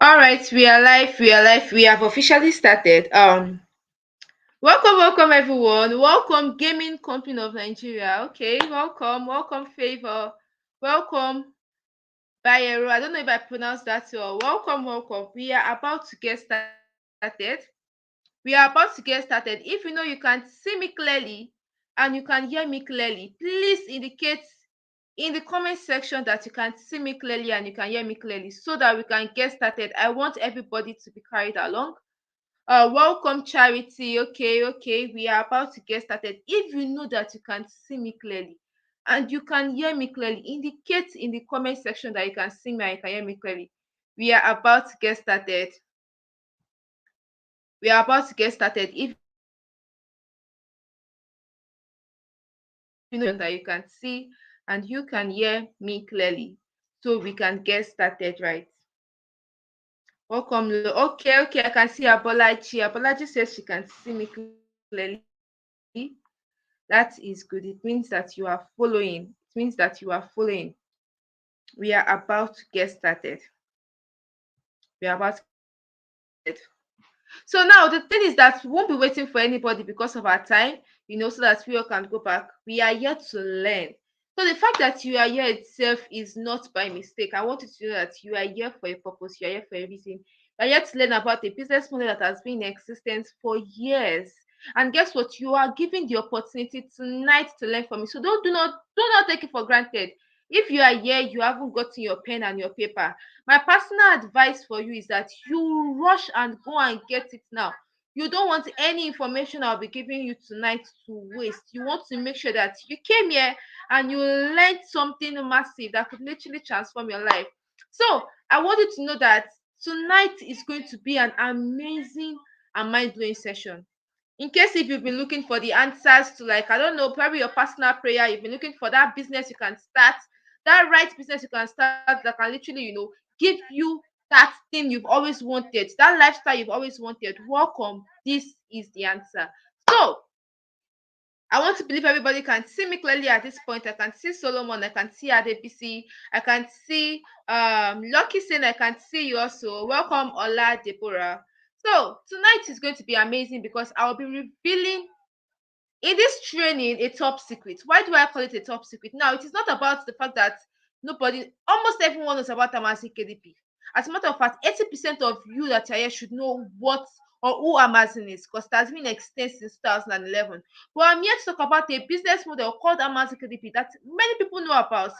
All right, we are live. We are live. We have officially started. Welcome everyone. Welcome Gaming Company of Nigeria. Okay, welcome Favor. Welcome Bayero. I don't know if I pronounced that well. Welcome. We are about to get started. If you know you can see me clearly and you can hear me clearly, please indicate in the comment section that you can see me clearly and you can hear me clearly so that we can get started. I want everybody to be carried along. Welcome, Charity. Okay. We are about to get started. If you know that you can see me clearly and you can hear me clearly, indicate in the comment section that you can see me and you can hear me clearly. We are about to get started. If you know that you can see and you can hear me clearly, so we can get started, right? Welcome. Okay. I can see Abolaji. Abolaji says she can see me clearly. That is good. It means that you are following. We are about to get started. So now the thing is that we won't be waiting for anybody because of our time, so that we all can go back. We are here to learn. So the fact that you are here itself is not by mistake. I want you to know that you are here for a purpose, you are here for a reason. You are here to learn about a business model that has been in existence for years. And guess what? You are given the opportunity tonight to learn from it. So do not take it for granted. If you are here, you haven't gotten your pen and your paper. My personal advice for you is that you rush and go and get it now. You don't want any information I'll be giving you tonight to waste. You want to make sure that you came here and you learned something massive that could literally transform your life. So I want you to know that tonight is going to be an amazing and mind-blowing session. In case if you've been looking for the answers to, like, I don't know, probably your personal prayer, you've been looking for that business you can start, that right business you can start that can literally, give you that thing you've always wanted, that lifestyle you've always wanted. Welcome. This is the answer. So I want to believe everybody can see me clearly at this point. I can see Solomon, I can see Adebisi, I can see Lucky saying I can see you also. Welcome, Ola Deborah. So tonight is going to be amazing because I'll be revealing in this training a top secret. Why do I call it a top secret? Now, it is not about the fact that almost everyone knows about Amazon KDP. As a matter of fact, 80% of you that are here should know what or who Amazon is, because it has been extant since 2011. But I'm here to talk about a business model called Amazon KDP that many people know about,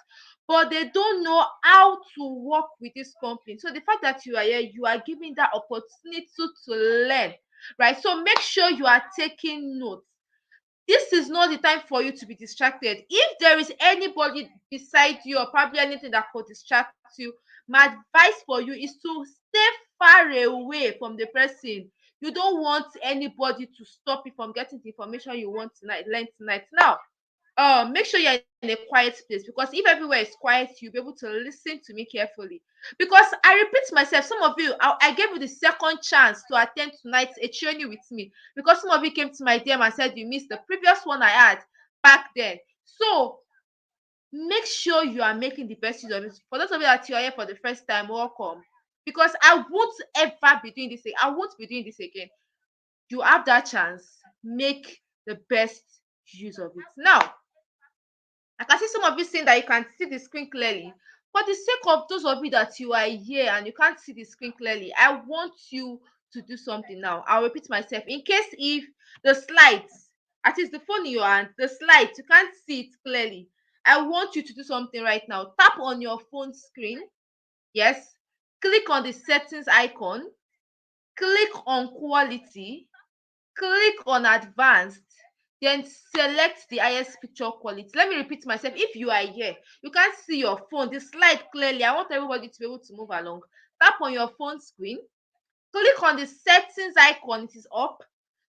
but they don't know how to work with this company. So the fact that you are here, you are given that opportunity to learn, right? So make sure you are taking notes. This is not the time for you to be distracted. If there is anybody beside you or probably anything that could distract you, my advice for you is to stay far away from the person. You don't want anybody to stop you from getting the information you want tonight, learn tonight. Now, make sure you're in a quiet place, because if everywhere is quiet, you'll be able to listen to me carefully. Because I repeat myself, some of you, I gave you the second chance to attend tonight's a training with me, because some of you came to my DM and said you missed the previous one I had back then. So make sure you are making the best use of it. For those of you that you are here for the first time, welcome. Because I won't ever be doing this again. I won't be doing this again. You have that chance. Make the best use of it. Now, I can see some of you saying that you can see the screen clearly. For the sake of those of you that you are here and you can't see the screen clearly, I want you to do something now. I'll repeat myself. In case if the slides, at least the phone in your hand, the slides, you can't see it clearly, I want you to do something right now. Tap on your phone screen. Yes. Click on the settings icon. Click on quality. Click on advanced, then select the highest picture quality. Let me repeat myself. If you are here, you can't see your phone, the slide clearly, I want everybody to be able to move along. Tap on your phone screen, click on the settings icon, it is up,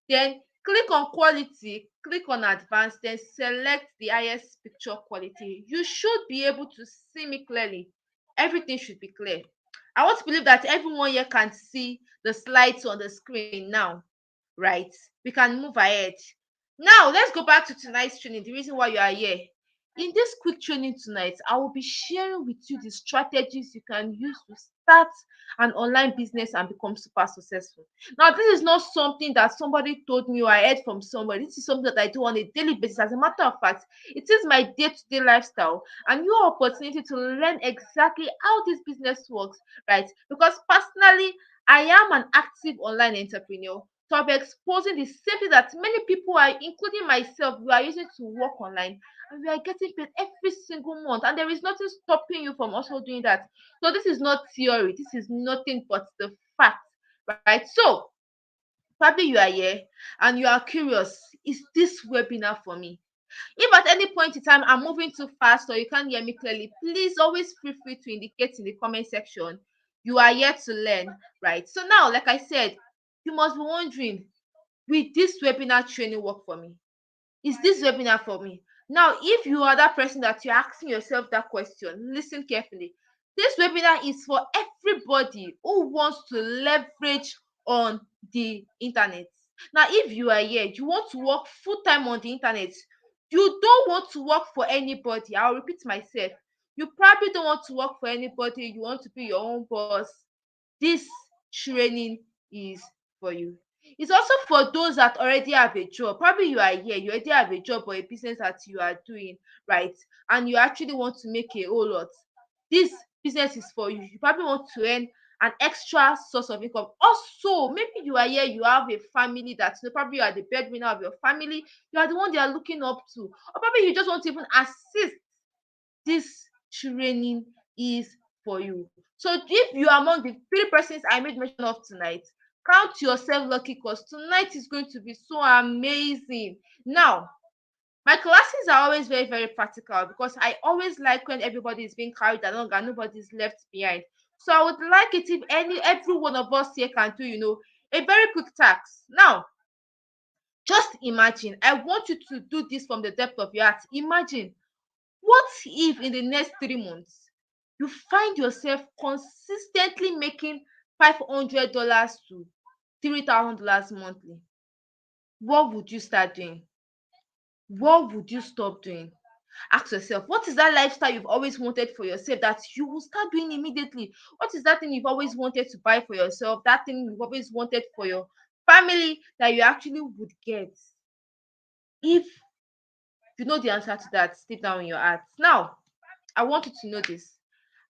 then click on quality, click on advanced, then select the highest picture quality. You should be able to see me clearly. Everything should be clear. I want to believe that everyone here can see the slides on the screen now, right? We can move ahead. Now let's go back to tonight's training. The reason why you are here, In this quick training tonight, I will be sharing with you the strategies you can use to start an online business and become super successful. Now, this is not something that somebody told me or I heard from somebody. This is something that I do on a daily basis. As a matter of fact, it is my day-to-day lifestyle and your opportunity to learn exactly how this business works, right? Because personally, I am an active online entrepreneur. So I'll be exposing the same thing that many people are, including myself, we are using to work online, and we are getting paid every single month, and there is nothing stopping you from also doing that. So this is not theory, this is nothing but the fact, right? So probably you are here and you are curious, is this webinar for me? If at any point in time I'm moving too fast or you can't hear me clearly, please always feel free to indicate in the comment section. You are here to learn, right? So now, like I said, you must be wondering, will this webinar training work for me? Is this webinar for me? Now, if you are that person that you're asking yourself that question, listen carefully. This webinar is for everybody who wants to leverage on the internet. Now, if you are here, you want to work full time on the internet, you don't want to work for anybody. I'll repeat myself. You probably don't want to work for anybody, you want to be your own boss. This training is for you. It's also for those that already have a job. Probably you are here, you already have a job or a business that you are doing, right? And you actually want to make a whole lot. This business is for you. You probably want to earn an extra source of income. Also, maybe you are here, you have a family that, probably you are the breadwinner of your family, you are the one they are looking up to, or probably you just want to even assist. This training is for you. So if you are among the 3 persons I made mention of tonight, count yourself lucky because tonight is going to be so amazing. Now, my classes are always very, very practical because I always like when everybody is being carried along and nobody is left behind. So I would like it if every one of us here can do, a very quick task. Now, just imagine, I want you to do this from the depth of your heart. Imagine, what if in the next 3 months you find yourself consistently making $500 to $3,000 monthly? What would you start doing? What would you stop doing? Ask yourself, what is that lifestyle you've always wanted for yourself that you will start doing immediately? What is that thing you've always wanted to buy for yourself? That thing you've always wanted for your family that you actually would get? If you know the answer to that, deep down in your heart. Now, I want you to know this.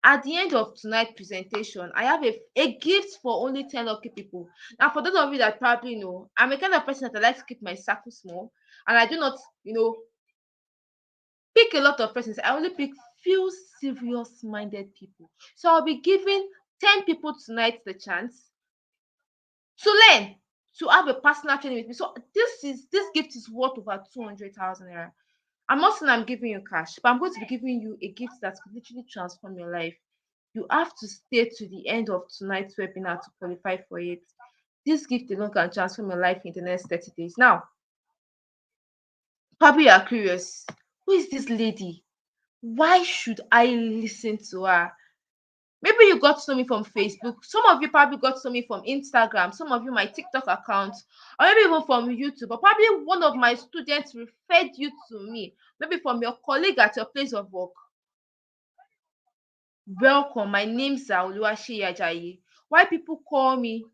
At the end of tonight's presentation, I have a gift for only 10 lucky people. Now, for those of you that probably know, I'm a kind of person that I like to keep my circle small, and I do not, pick a lot of persons. I only pick few serious-minded people. So I'll be giving 10 people tonight the chance to learn, to have a personal training with me. So this gift is worth over 200,000 naira. I'm not saying I'm giving you cash, but I'm going to be giving you a gift that could literally transform your life. You have to stay to the end of tonight's webinar to qualify for it. This gift alone can transform your life in the next 30 days. Now, probably you are curious. Who is this lady? Why should I listen to her? Maybe you got to know me from Facebook. Some of you probably got to know me from Instagram. Some of you my TikTok account, or maybe even from YouTube. Or probably one of my students referred you to me. Maybe from your colleague at your place of work. Welcome. My name is Oluwaseyi Ajayi. Why people call me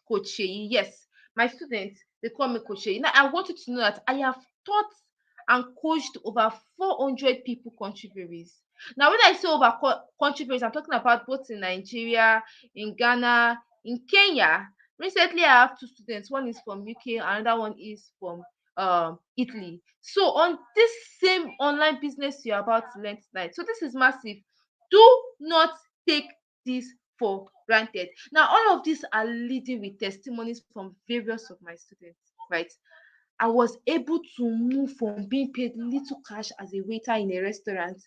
Coach Seyi? Yes, my students, they call me Coach Seyi. Now, I want you to know that I have taught and coached over 400 people contributors. Now, when I say over contributors, I'm talking about both in Nigeria, in Ghana, in Kenya. Recently, I have 2 students. One is from UK, another one is from Italy. So, on this same online business you're about to learn tonight. So, this is massive. Do not take this for granted. Now, all of these are leading with testimonies from various of my students, right? I was able to move from being paid little cash as a waiter in a restaurant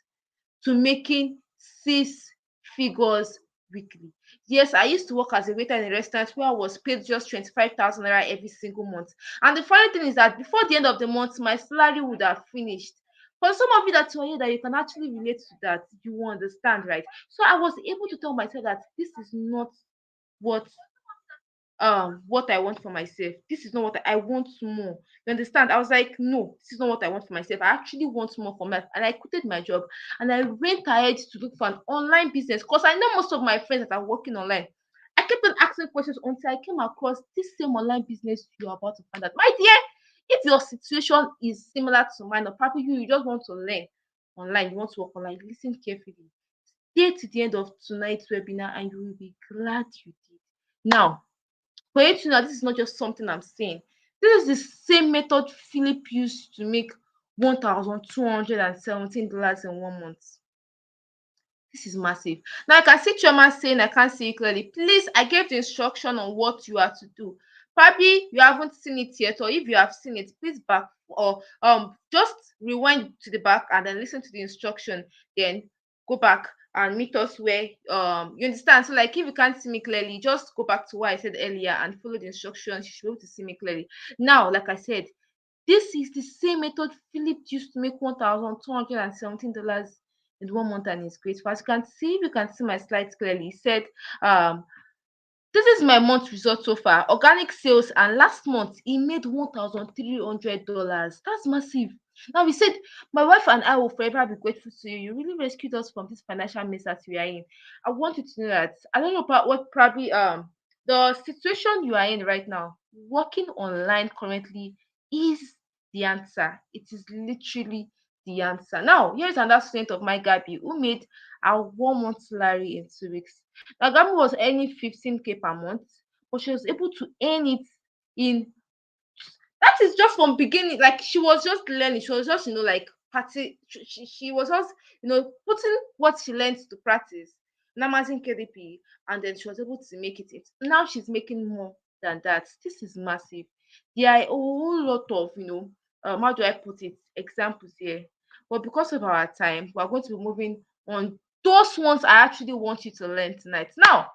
to making 6 figures weekly. Yes, I used to work as a waiter in a restaurant where I was paid just 25,000 naira every single month. And the funny thing is that before the end of the month, my salary would have finished. For some of you that are here that you can actually relate to that, you will understand, right? So I was able to tell myself that this is not what what I want for myself. This is not what I want more. You understand? I was like, no, this is not what I want for myself. I actually want more for myself. And I quitted my job and I went ahead to look for an online business because I know most of my friends that are working online. I kept on asking questions until I came across this same online business you're about to find out. My dear, if your situation is similar to mine, or probably you just want to learn online, you want to work online, listen carefully. Stay to the end of tonight's webinar and you will be glad you did. Now, for you to know, this is not just something I'm saying. This is the same method Philip used to make $1,217 in 1 month. This is massive. Now I can see Chioma saying I can't see it clearly. Please, I gave the instruction on what you are to do. Probably you haven't seen it yet, or if you have seen it, please back or just rewind to the back and then listen to the instruction. Then go back and meet us where you understand. So like if you can't see me clearly, just go back to what I said earlier and follow the instructions. You should be able to see me clearly. Now, like I said, this is the same method Philip used to make $1,217 in 1 month and it's great. As you can see, if you can see my slides clearly, he said, um, this is my month result so far. Organic sales, and last month he made $1,300. That's massive. Now he said, my wife and I will forever be grateful to you. You really rescued us from this financial mess that we are in. I want you to know that I don't know about what probably the situation you are in right now. Working online currently is the answer. It is literally the answer. Now, here's another student of my Gabi who made a 1 month salary in 2 weeks. Now, Gabi was earning 15K per month, but she was able to earn it in that is just from beginning. Like she was just learning, she was just like party. She was just putting what she learned to practice. Namazing KDP, and then she was able to make it. Now she's making more than that. This is massive. There are a whole lot of how do I put it, examples here, but because of our time, we're going to be moving on. Those ones I actually want you to learn tonight. Now,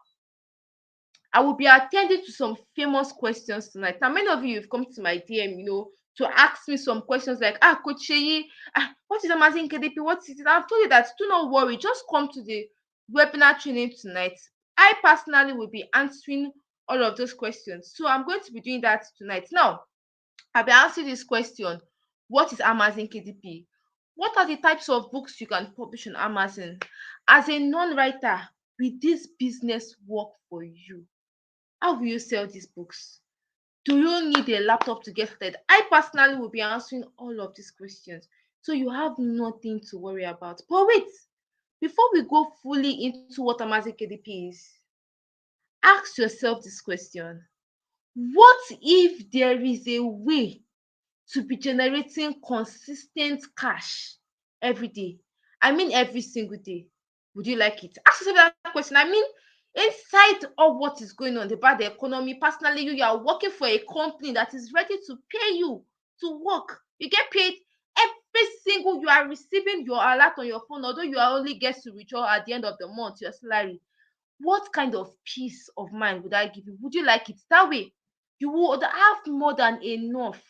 I will be attending to some famous questions tonight. Now, many of you have come to my DM, to ask me some questions like, Coach Sheyi, what is Amazing KDP? What is it? I've told you that, do not worry, just come to the webinar training tonight. I personally will be answering all of those questions. So I'm going to be doing that tonight. Now, I'll be answering this question. What is Amazon KDP? What are the types of books you can publish on Amazon? As a non-writer, will this business work for you? How will you sell these books? Do you need a laptop to get started? I personally will be answering all of these questions. So you have nothing to worry about. But wait, before we go fully into what Amazon KDP is, ask yourself this question. What if there is a way to be generating consistent cash every day? I mean, every single day. Would you like it? Ask yourself that question. I mean, inside of what is going on about the economy, personally, you are working for a company that is ready to pay you to work. You get paid every single, you are receiving your alert on your phone, although you are only get to withdraw at the end of the month your salary. What kind of peace of mind would I give you? Would you like it that way? You would have more than enough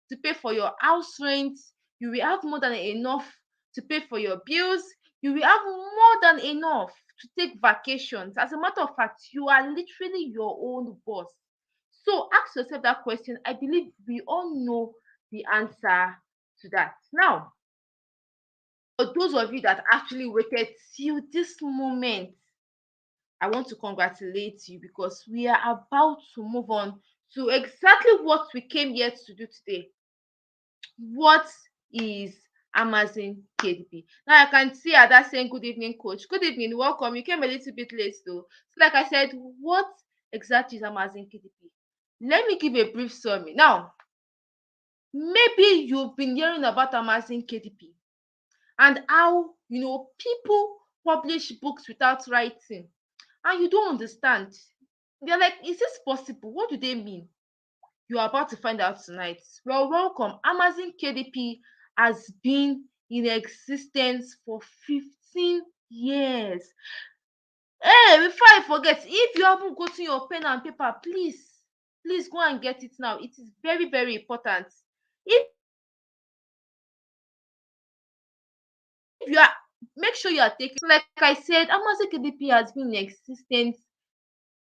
to pay for your house rent. You will have more than enough to pay for your bills. You will have more than enough to take vacations. As a matter of fact, you are literally your own boss. So ask yourself that question. I believe we all know the answer to that. Now, for those of you that actually waited till this moment, I want to congratulate you because we are about to move on to exactly what we came here to do today. What is Amazon KDP? Now I can see Ada saying good evening, coach. Good evening, welcome. You came a little bit late though. So like I said, what exactly is Amazon KDP? Let me give a brief summary. Now, maybe you've been hearing about Amazon KDP and how people publish books without writing, and you don't understand. You're like, is this possible? What do they mean? You are about to find out tonight. Well, welcome. Amazon KDP has been in existence for 15 years. Hey, before I forget, if you haven't gotten your pen and paper, please go and get it now. It is very, very important. If you are, make sure you are taking, like I said, Amazon KDP has been in existence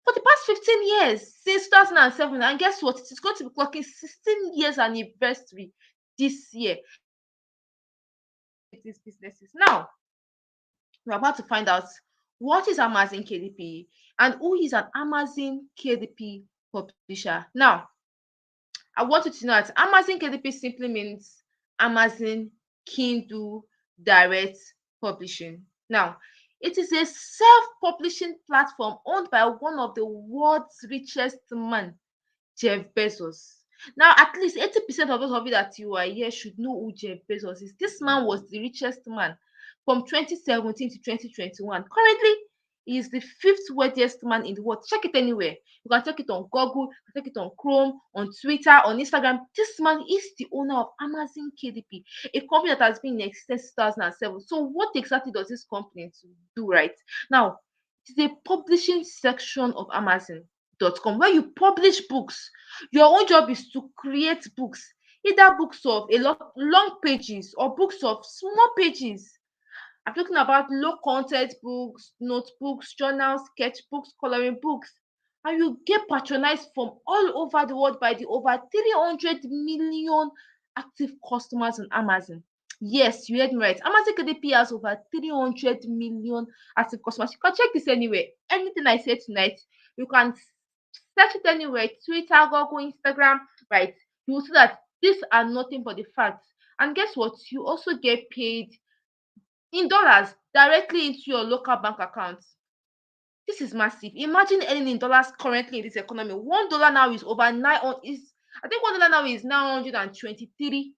for the past 15 years since 2007. And guess what? It is going to be clocking 16 years anniversary this year. These businesses. Now, we're about to find out what is Amazon KDP and who is an Amazon KDP publisher. Now, I want you to know that Amazon KDP simply means Amazon Kindle Direct Publishing. Now, it is a self-publishing platform owned by one of the world's richest men, Jeff Bezos. Now, at least 80% of those of you that you are here should know who Jeff Bezos is. This man was the richest man from 2017 to 2021. Currently, he is the fifth wealthiest man in the world. Check it anywhere. You can check it on Google, you can check it on Chrome, on Twitter, on Instagram. This man is the owner of Amazon KDP, a company that has been in existence since 2007. So, what exactly does this company do, right? Now, it is a publishing section of Amazon.com where you publish books. Your own job is to create books, either books of a lot long pages or books of small pages. I'm talking about low content books, notebooks, journals, sketchbooks, coloring books. And you get patronized from all over the world by the over 300 million active customers on Amazon. Yes, you heard me right. Amazon KDP has over 300 million active customers. You can check this anywhere. Anything I said tonight, you can search it anywhere. Twitter, Google, Instagram, right? You will see that these are nothing but the facts. And guess what? You also get paid in dollars directly into your local bank account. This is massive. Imagine earning in dollars currently in this economy. $1 now is over 9 is I think $1 now is 923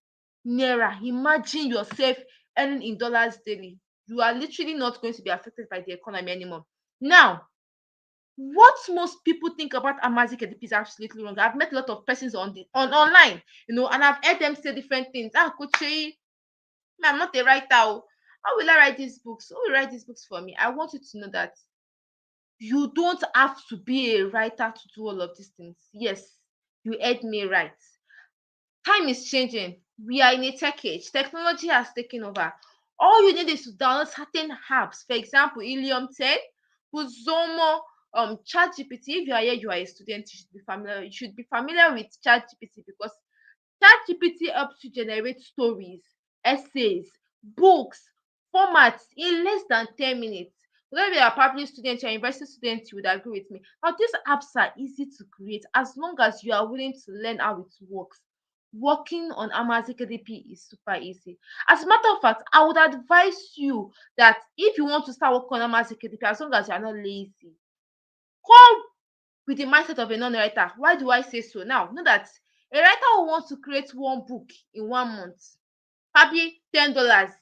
naira. Imagine yourself earning in dollars daily. You are literally not going to be affected by the economy anymore. Now, what most people think about Amazon KDP is absolutely wrong. I've met a lot of persons on online, and I've heard them say different things. Coach, I'm not a writer. How will I write these books? Who will write these books for me? I want you to know that you don't have to be a writer to do all of these things. Yes, you heard me right. Time is changing. We are in a tech age. Technology has taken over. All you need is to download certain apps. For example, Helium 10, Puzomo, ChatGPT. If you are here, you are a student, you should be familiar. You should be familiar with ChatGPT because ChatGPT helps you generate stories, essays, books, formats in less than 10 minutes. Whether you are a public student or university student, you would agree with me. Now, these apps are easy to create as long as you are willing to learn how it works. Working on Amazon KDP is super easy. As a matter of fact, I would advise you that if you want to start working on Amazon KDP, as long as you are not lazy, come with the mindset of a non-writer. Why do I say so? Now, know that a writer will want to create one book in 1 month, probably $10.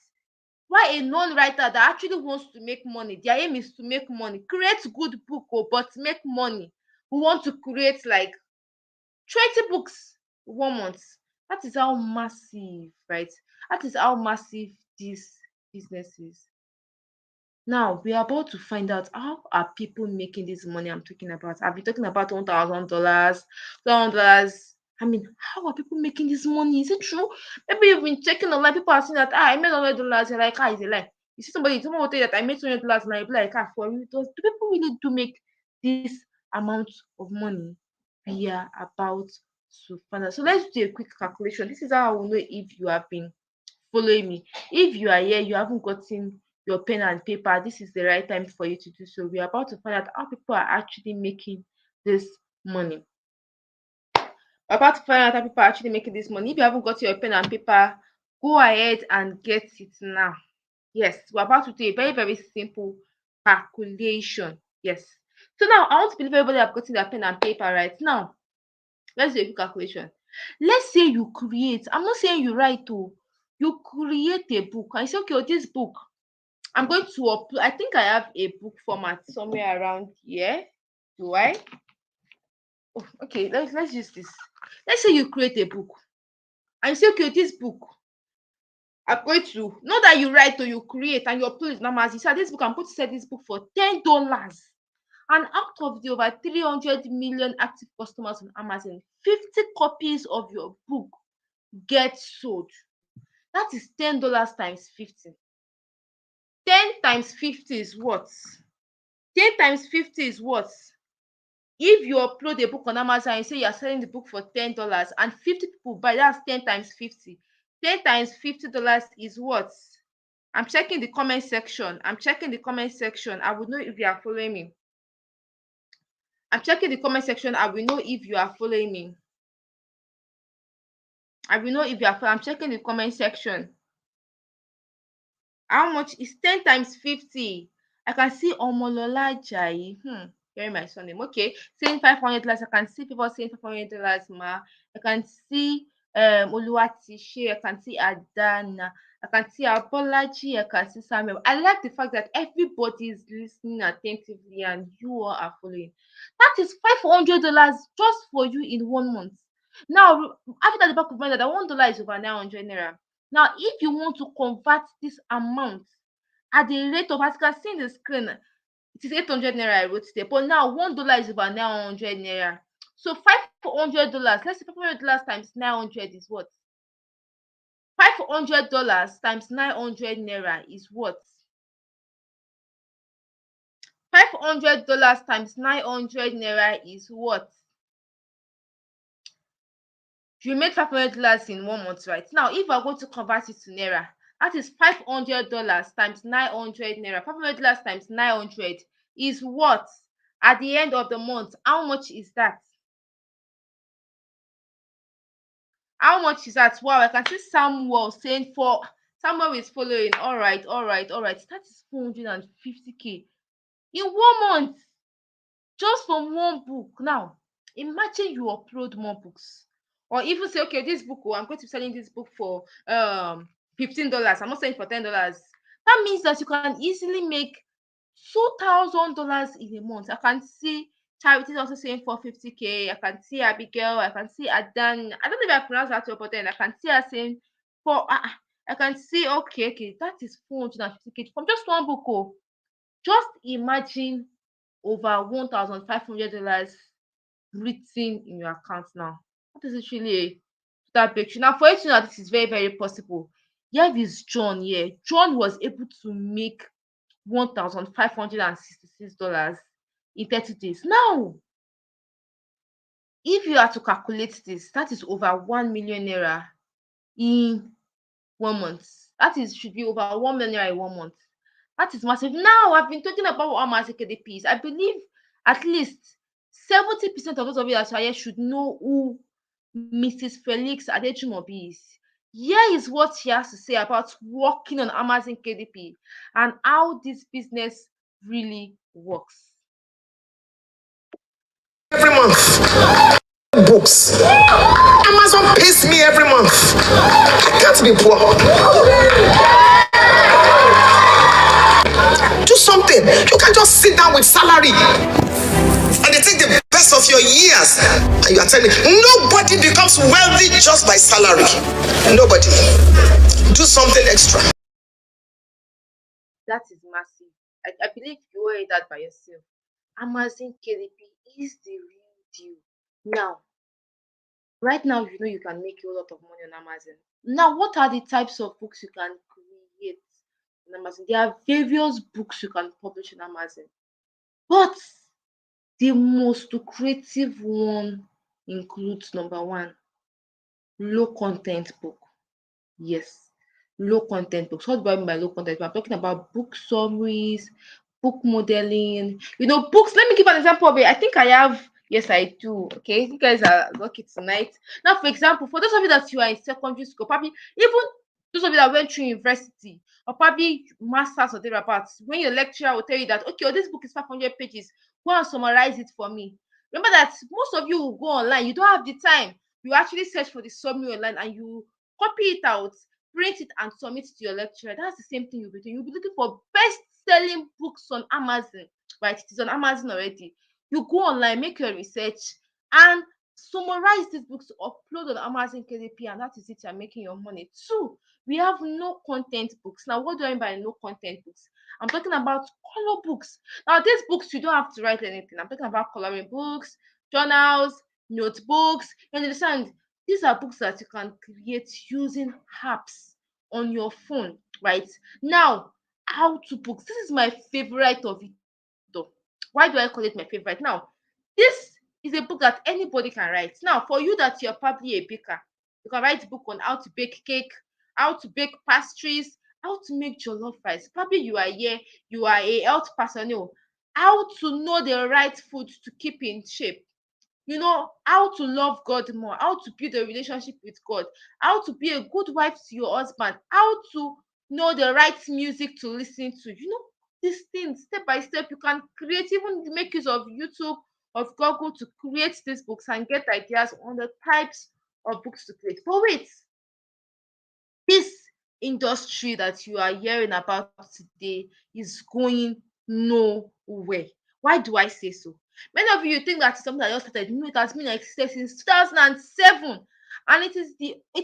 Why a non-writer that actually wants to make money, their aim is to make money, create good book, but make money, who want to create like 20 books 1 month. That is how massive, right? That is how massive this business is. Now we are about to find out how are people making this money I'm talking about. I've been talking about $1,000, $200. I mean, how are people making this money? Is it true? Maybe you've been checking online. People are saying that I made $100. You're like, is a lie. You see someone will tell you that I made $200 and you'll be like, for you, do people really do make this amount of money? We are about to find out. So let's do a quick calculation. This is how I will know if you have been following me. If you are here, you haven't gotten your pen and paper, this is the right time for you to do so. We are about to find out how people are actually making this money. We're about to find out how people are actually making this money. If you haven't got your pen and paper, go ahead and get it now. Yes, we're about to do a very, very simple calculation. Yes. So now I want to believe everybody have gotten their pen and paper right now. Let's do a quick calculation. Let's say you create, I'm not saying you write, you create a book. I say, okay, this book, I'm going to upload. I think I have a book format somewhere around here. Do I? Oh, okay, let's use this. Let's say you create a book and you say, okay, this book, I'm going to, not that you write or you create and you upload it now. As you said, this book, I'm going to sell this book for $10. And out of the over 300 million active customers on Amazon, 50 copies of your book get sold. That is $10 times 50. 10 times 50 is what? 10 times 50 is what? If you upload a book on Amazon and say you are selling the book for $10 and 50 people buy, that's 10 times 50. 10 times $50 is what? I'm checking the comment section. I'm checking the comment section. I would know if you are following me. I'm checking the comment section. I will know if you are following me. I will know if you are following. I'm checking the comment section. How much is 10 times 50? I can see Omolola Jai. Hearing my surname. Okay. Saying $500. I can see people saying $500, ma. I can see Oluwatishe. I can see Adana. I can see Abolaji. I can see Samuel. I like the fact that everybody is listening attentively and you all are following. That is $500 just for you in 1 month. Now, after the back of mind that $1 is over 900 naira. Now, if you want to convert this amount at the rate of, as you can see in the screen, it is 800 naira I wrote there, but now $1 is about 900 naira. So $500, let's say $500 times 900 is what? $500 times 900 naira is what? $500 times 900 naira is what? You made $500 in 1 month, right? Now, if I go to convert it to naira, that is $500 times 900 naira. $500 times 900 is what? At the end of the month, how much is that? How much is that? Wow, I can see Samuel saying for Samuel is following. All right, all right, all right. That is 450k in 1 month, just from one book. Now, imagine you upload more books, or even say, okay, this book, I'm going to be selling this book for $15. I'm not selling for $10. That means that you can easily make $2,000 in a month. I can see Charity is also saying 450k. I can see Abigail. I can see Adan. I don't know if I pronounce that well, but then I can see her saying for. I can see, okay, that is 450k from just one book. Oh, just imagine over $1,500 written in your account now. That is actually a total breakthrough. Now, for you to know that this is very, very possible, here is John here. John was able to make $1,566 in 30 days. Now, if you are to calculate this, that is over 1 million naira in 1 month. That is should be over 1 million naira in 1 month. That is massive. Now, I've been talking about what Amazon KDP is. I believe at least 70% of those of you that are here should know who Mrs. Felix Adejumobi is. Here is what she has to say about working on Amazon KDP and how this business really works. Every month, books. Amazon pays me every month. I can't be poor. Do something. You can't just sit down with salary and they take the best of your years and you are telling me nobody becomes wealthy just by salary. Nobody. Do something extra. That is massive. I believe you heard that by yourself. Amazon KDP is the real deal. Now, right now, you know you can make a lot of money on Amazon. Now, what are the types of books you can create on Amazon? There are various books you can publish on Amazon, but the most lucrative one includes number one, low content book. Yes, low content books. What do I mean by low content? I'm talking about book summaries, book modeling. You know, books. Let me give an example of it. I think I have. Yes, I do. Okay, you guys are lucky tonight. Now, for example, for those of you that you are in secondary school, probably even those of you that went through university or probably masters or thereabouts, when your lecturer will tell you that, okay, this book is 500 pages, go and summarize it for me. Remember that most of you will go online. You don't have the time. You actually search for the summary online and you copy it out, print it, and submit to your lecturer. That's the same thing you'll be doing. You'll be looking for best-selling books on Amazon, right? It is on Amazon already. You go online, make your research, and summarize these books, upload on Amazon KDP, and that is it. You're making your money. Two, we have no content books. Now, what do I mean by no content books? I'm talking about color books. Now, these books, you don't have to write anything. I'm talking about coloring books, journals, notebooks. You understand? These are books that you can create using apps on your phone, right? Now, how to books. This is my favorite of it. Though. Why do I call it my favorite? Now, This is a book that anybody can write. Now, for you that you're probably a baker, you can write a book on how to bake cake, how to bake pastries, how to make jollof rice. Probably you are here, you are a health personnel, how to know the right food to keep in shape. You know how to love God more, how to build a relationship with God, how to be a good wife to your husband, how to know the right music to listen to. These things step by step you can create, even make use of YouTube, of Google, to create these books and get ideas on the types of books to create. But wait, this industry that you are hearing about today is going nowhere. Why do I say so? Many of you think that it's something that just started. It has been existed since 2007, and it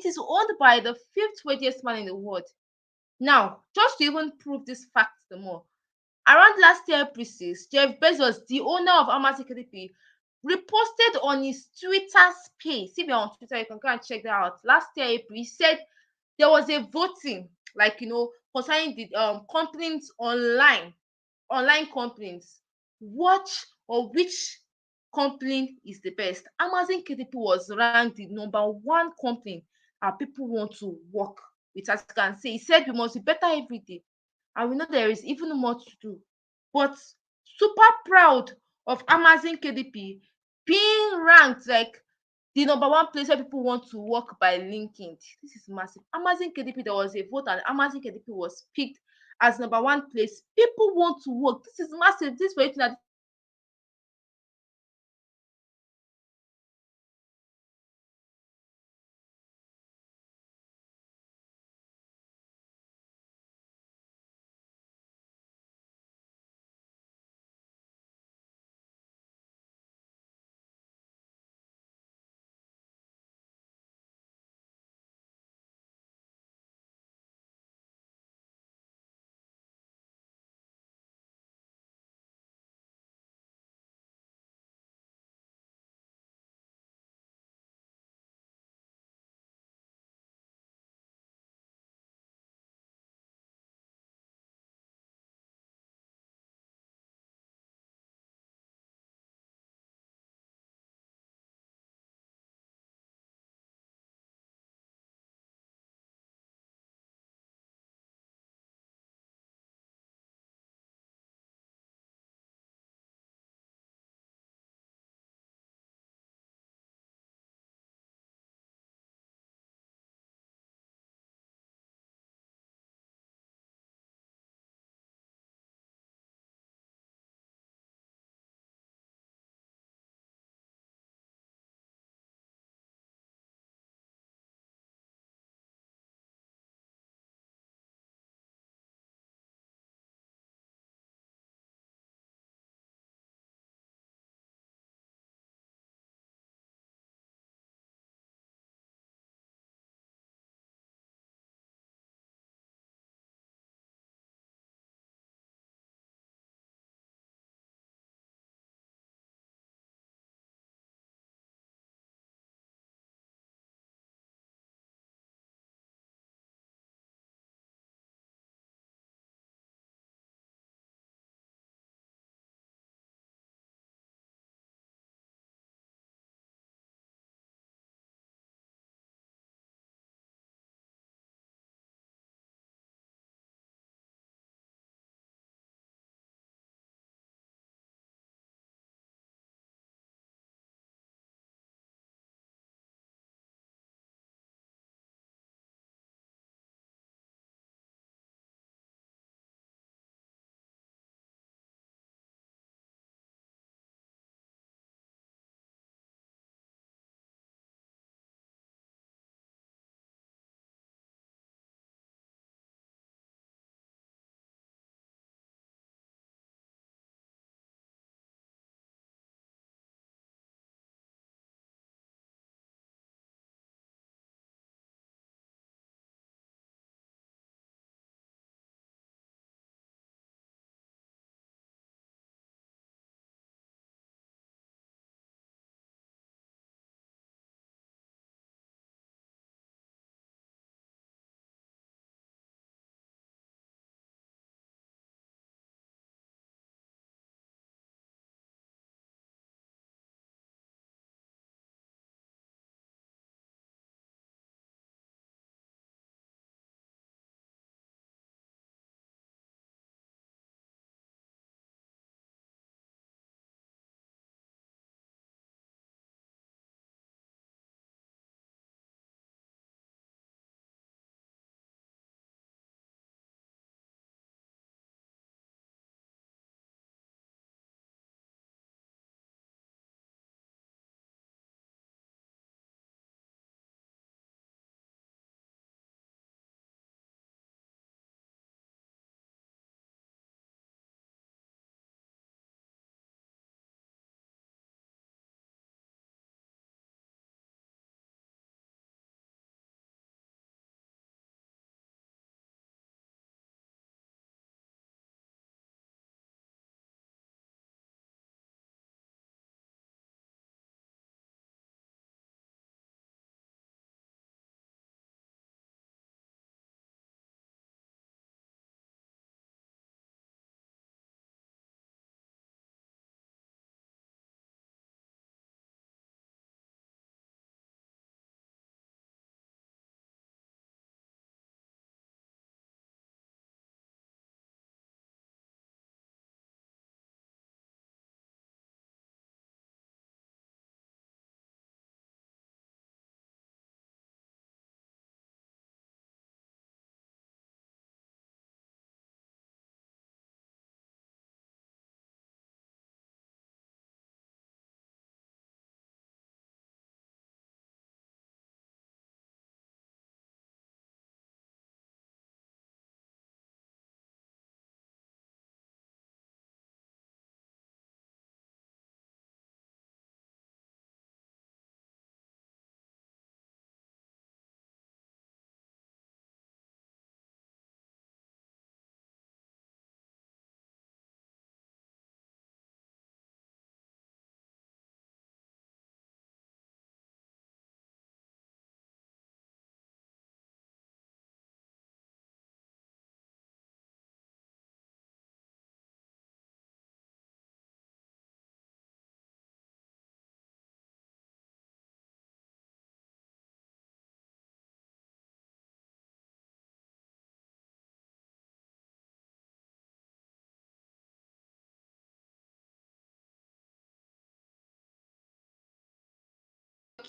is owned by the fifth wealthiest man in the world. Now, just to even prove this fact the more, around last year April 6, Jeff Bezos, the owner of Amazon KDP, reposted on his Twitter space. If you're on Twitter, you can go and check that out. Last year April, he said there was a voting, like concerning the companies online companies. Watch or which company is the best. Amazon KDP was ranked the number one company and people want to work with. As you can see, he said we must be better every day, and we know there is even more to do. But super proud of Amazon KDP being ranked like the number one place where people want to work by LinkedIn. This is massive. Amazon KDP, there was a vote and Amazon KDP was picked as number one place. People want to work. This is massive. This is for you that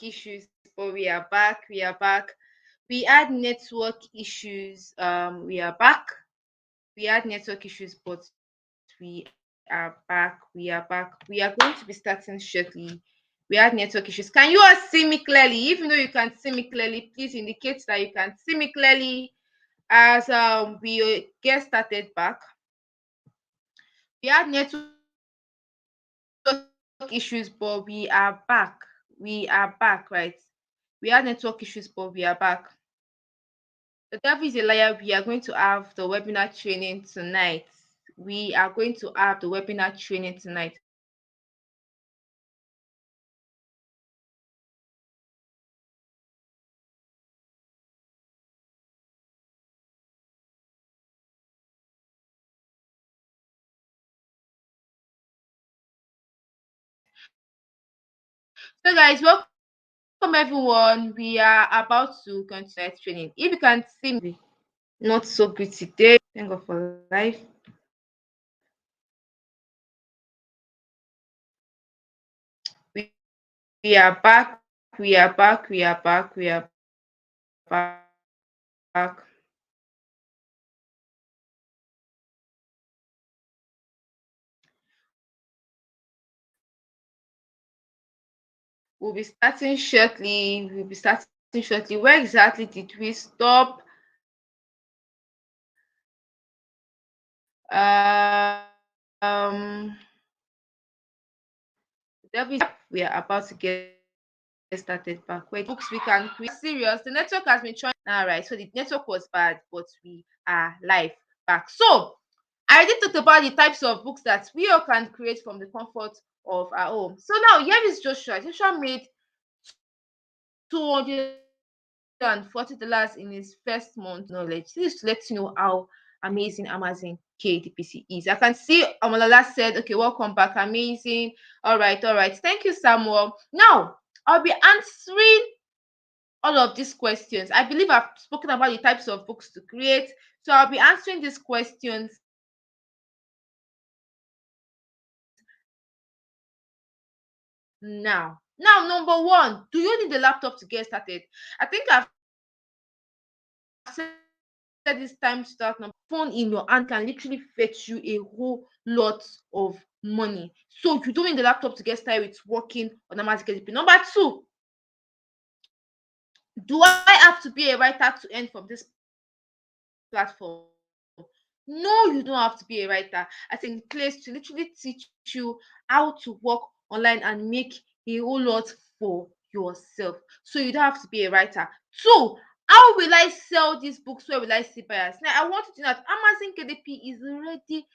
issues, but we are back. We are back. We had network issues. We are back. We had network issues, but we are back. We are back. We are going to be starting shortly. We had network issues. Can you all see me clearly? If you know you can see me clearly, please indicate that you can see me clearly as we get started back. We had network issues, but we are back. We are back, right? We had network issues, but we are back. The devil is a liar. We are going to have the webinar training tonight. We are going to have the webinar training tonight. So guys, welcome everyone. We are about to go to tonight's training. If you can see me, not so good today. Thank God for life. We are back. We are back. We are back. We are back. We'll be starting shortly. We'll be starting shortly. Where exactly did we stop? We are about to get started back. Wait, books we can create. Serious. The network has been trying. All right. So the network was bad, but we are live back. So I already talked about the types of books that we all can create from the comfort of our home. So now here is Joshua. Joshua made $240 in his first month knowledge. This is to let you know how amazing Amazon KDPC is. I can see Amalala said, okay, welcome back. Amazing. All right. Thank you, Samuel. Now, I'll be answering all of these questions. I believe I've spoken about the types of books to create. So I'll be answering these questions now. Now, number one, do you need a laptop to get started? I think I've said this time to start. Number phone in your hand can literally fetch you a whole lot of money. So you don't need the laptop to get started with working on Amazon KDP. Number two, do I have to be a writer to earn from this platform? No, you don't have to be a writer. I think place to literally teach you how to work online and make a whole lot for yourself. So you don't have to be a writer. Two, how will I sell these books? Where will I see buyers? Now I want you to know that Amazon KDP is ready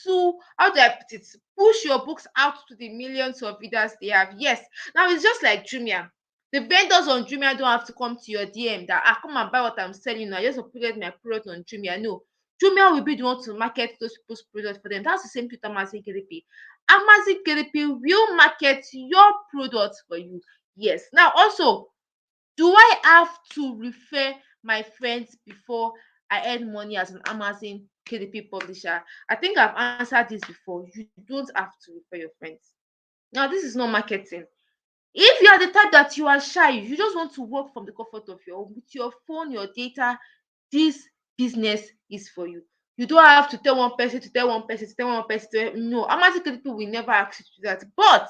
to, how do I put it, push your books out to the millions of readers they have. Yes. Now it's just like Jumia. The vendors on Jumia don't have to come to your DM that come and buy what I'm selling now. I just uploaded my product on Jumia. No, Jumia will be the one to market those people's products for them. That's the same with Amazon KDP. Amazon KDP will market your products for you. Yes. Now, also, do I have to refer my friends before I earn money as an Amazon KDP publisher? I think I've answered this before. You don't have to refer your friends. Now, this is not marketing. If you are the type that you are shy, you just want to work from the comfort of your home with your phone, your data, this business is for you. You don't have to tell one person to tell one person to tell one person to no. Amazon people will never ask you to do that. But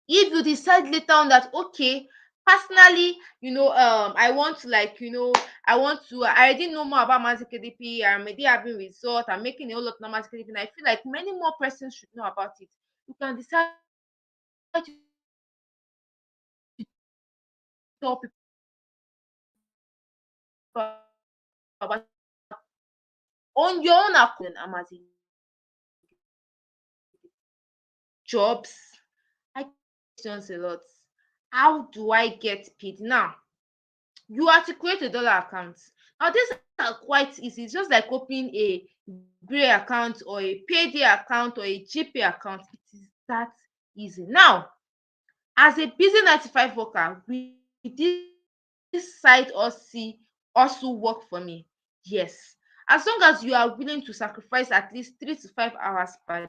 if you decide later on that okay, personally, I want to I already know more about Amazon KDP. I'm already having result. I'm making a whole lot of Amazon KDP, and I feel like many more persons should know about it. You can decide to tell people about on your own account. Amazon jobs. I questions a lot. How do I get paid? Now, you have to create a dollar account. Now, these are quite easy. It's just like opening a Gray account or a Payday account or a GP account. It is that easy. Now, as a busy 9 to 5 worker, will this side also work for me? Yes. As long as you are willing to sacrifice at least 3 to 5 hours per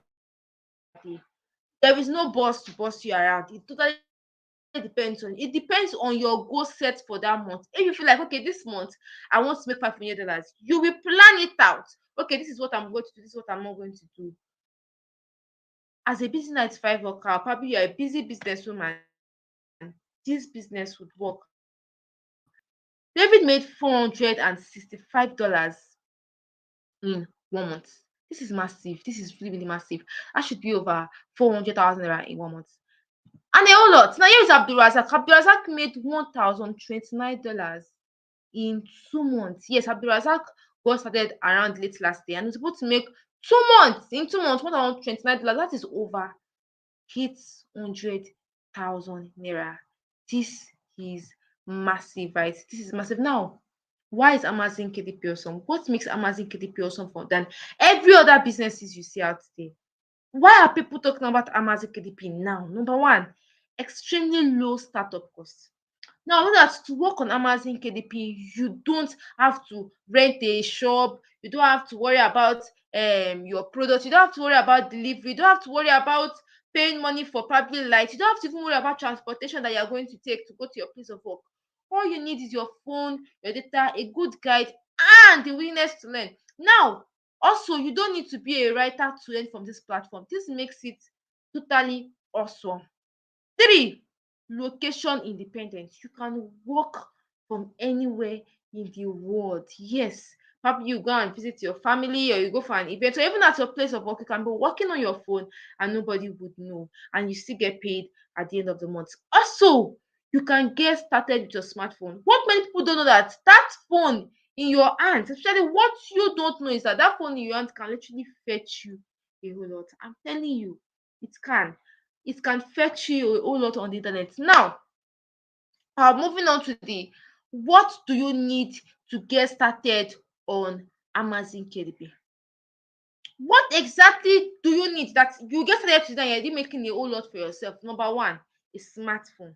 day, there is no boss to boss you around. It totally depends on it depends on your goal set for that month. If you feel like, okay, this month I want to make $500, you will plan it out. Okay, this is what I'm going to do, this is what I'm not going to do. As a busy 9 to 5 worker, probably you're a busy businesswoman, this business would work. David made $465 in 1 month. This is massive. This is really, really massive. That should be over 400,000 naira in 1 month. And a whole lot. Now, here is Abdulrazak. Abdulrazak made $1,029 in 2 months. Yes, Abdulrazak got started around late last year and was able to make 2 months. In 2 months, $1,029. That is over 800,000 naira. This is massive, right? This is massive. Now, why is Amazon KDP awesome? What makes Amazon KDP awesome than every other businesses you see out there? Why are people talking about Amazon KDP now? Number one, extremely low startup costs. Now, know that to work on Amazon KDP, you don't have to rent a shop, you don't have to worry about your product, you don't have to worry about delivery, you don't have to worry about paying money for public light, you don't have to even worry about transportation that you're going to take to go to your place of work. All you need is your phone, your data, a good guide, and the willingness to learn. Now, also, you don't need to be a writer to learn from this platform. This makes it totally awesome. 3, location independence. You can work from anywhere in the world. Yes, probably you go and visit your family or you go for an event or even at your place of work, you can be working on your phone and nobody would know, and you still get paid at the end of the month. Also, you can get started with your smartphone. What many people don't know, that phone in your hand, especially what you don't know, is that phone in your hand can literally fetch you a whole lot. I'm telling you, it can. It can fetch you a whole lot on the internet. Now, moving on to the what do you need to get started on Amazon KDP? What exactly do you need that you get started today and you're already making a whole lot for yourself? Number one, a smartphone.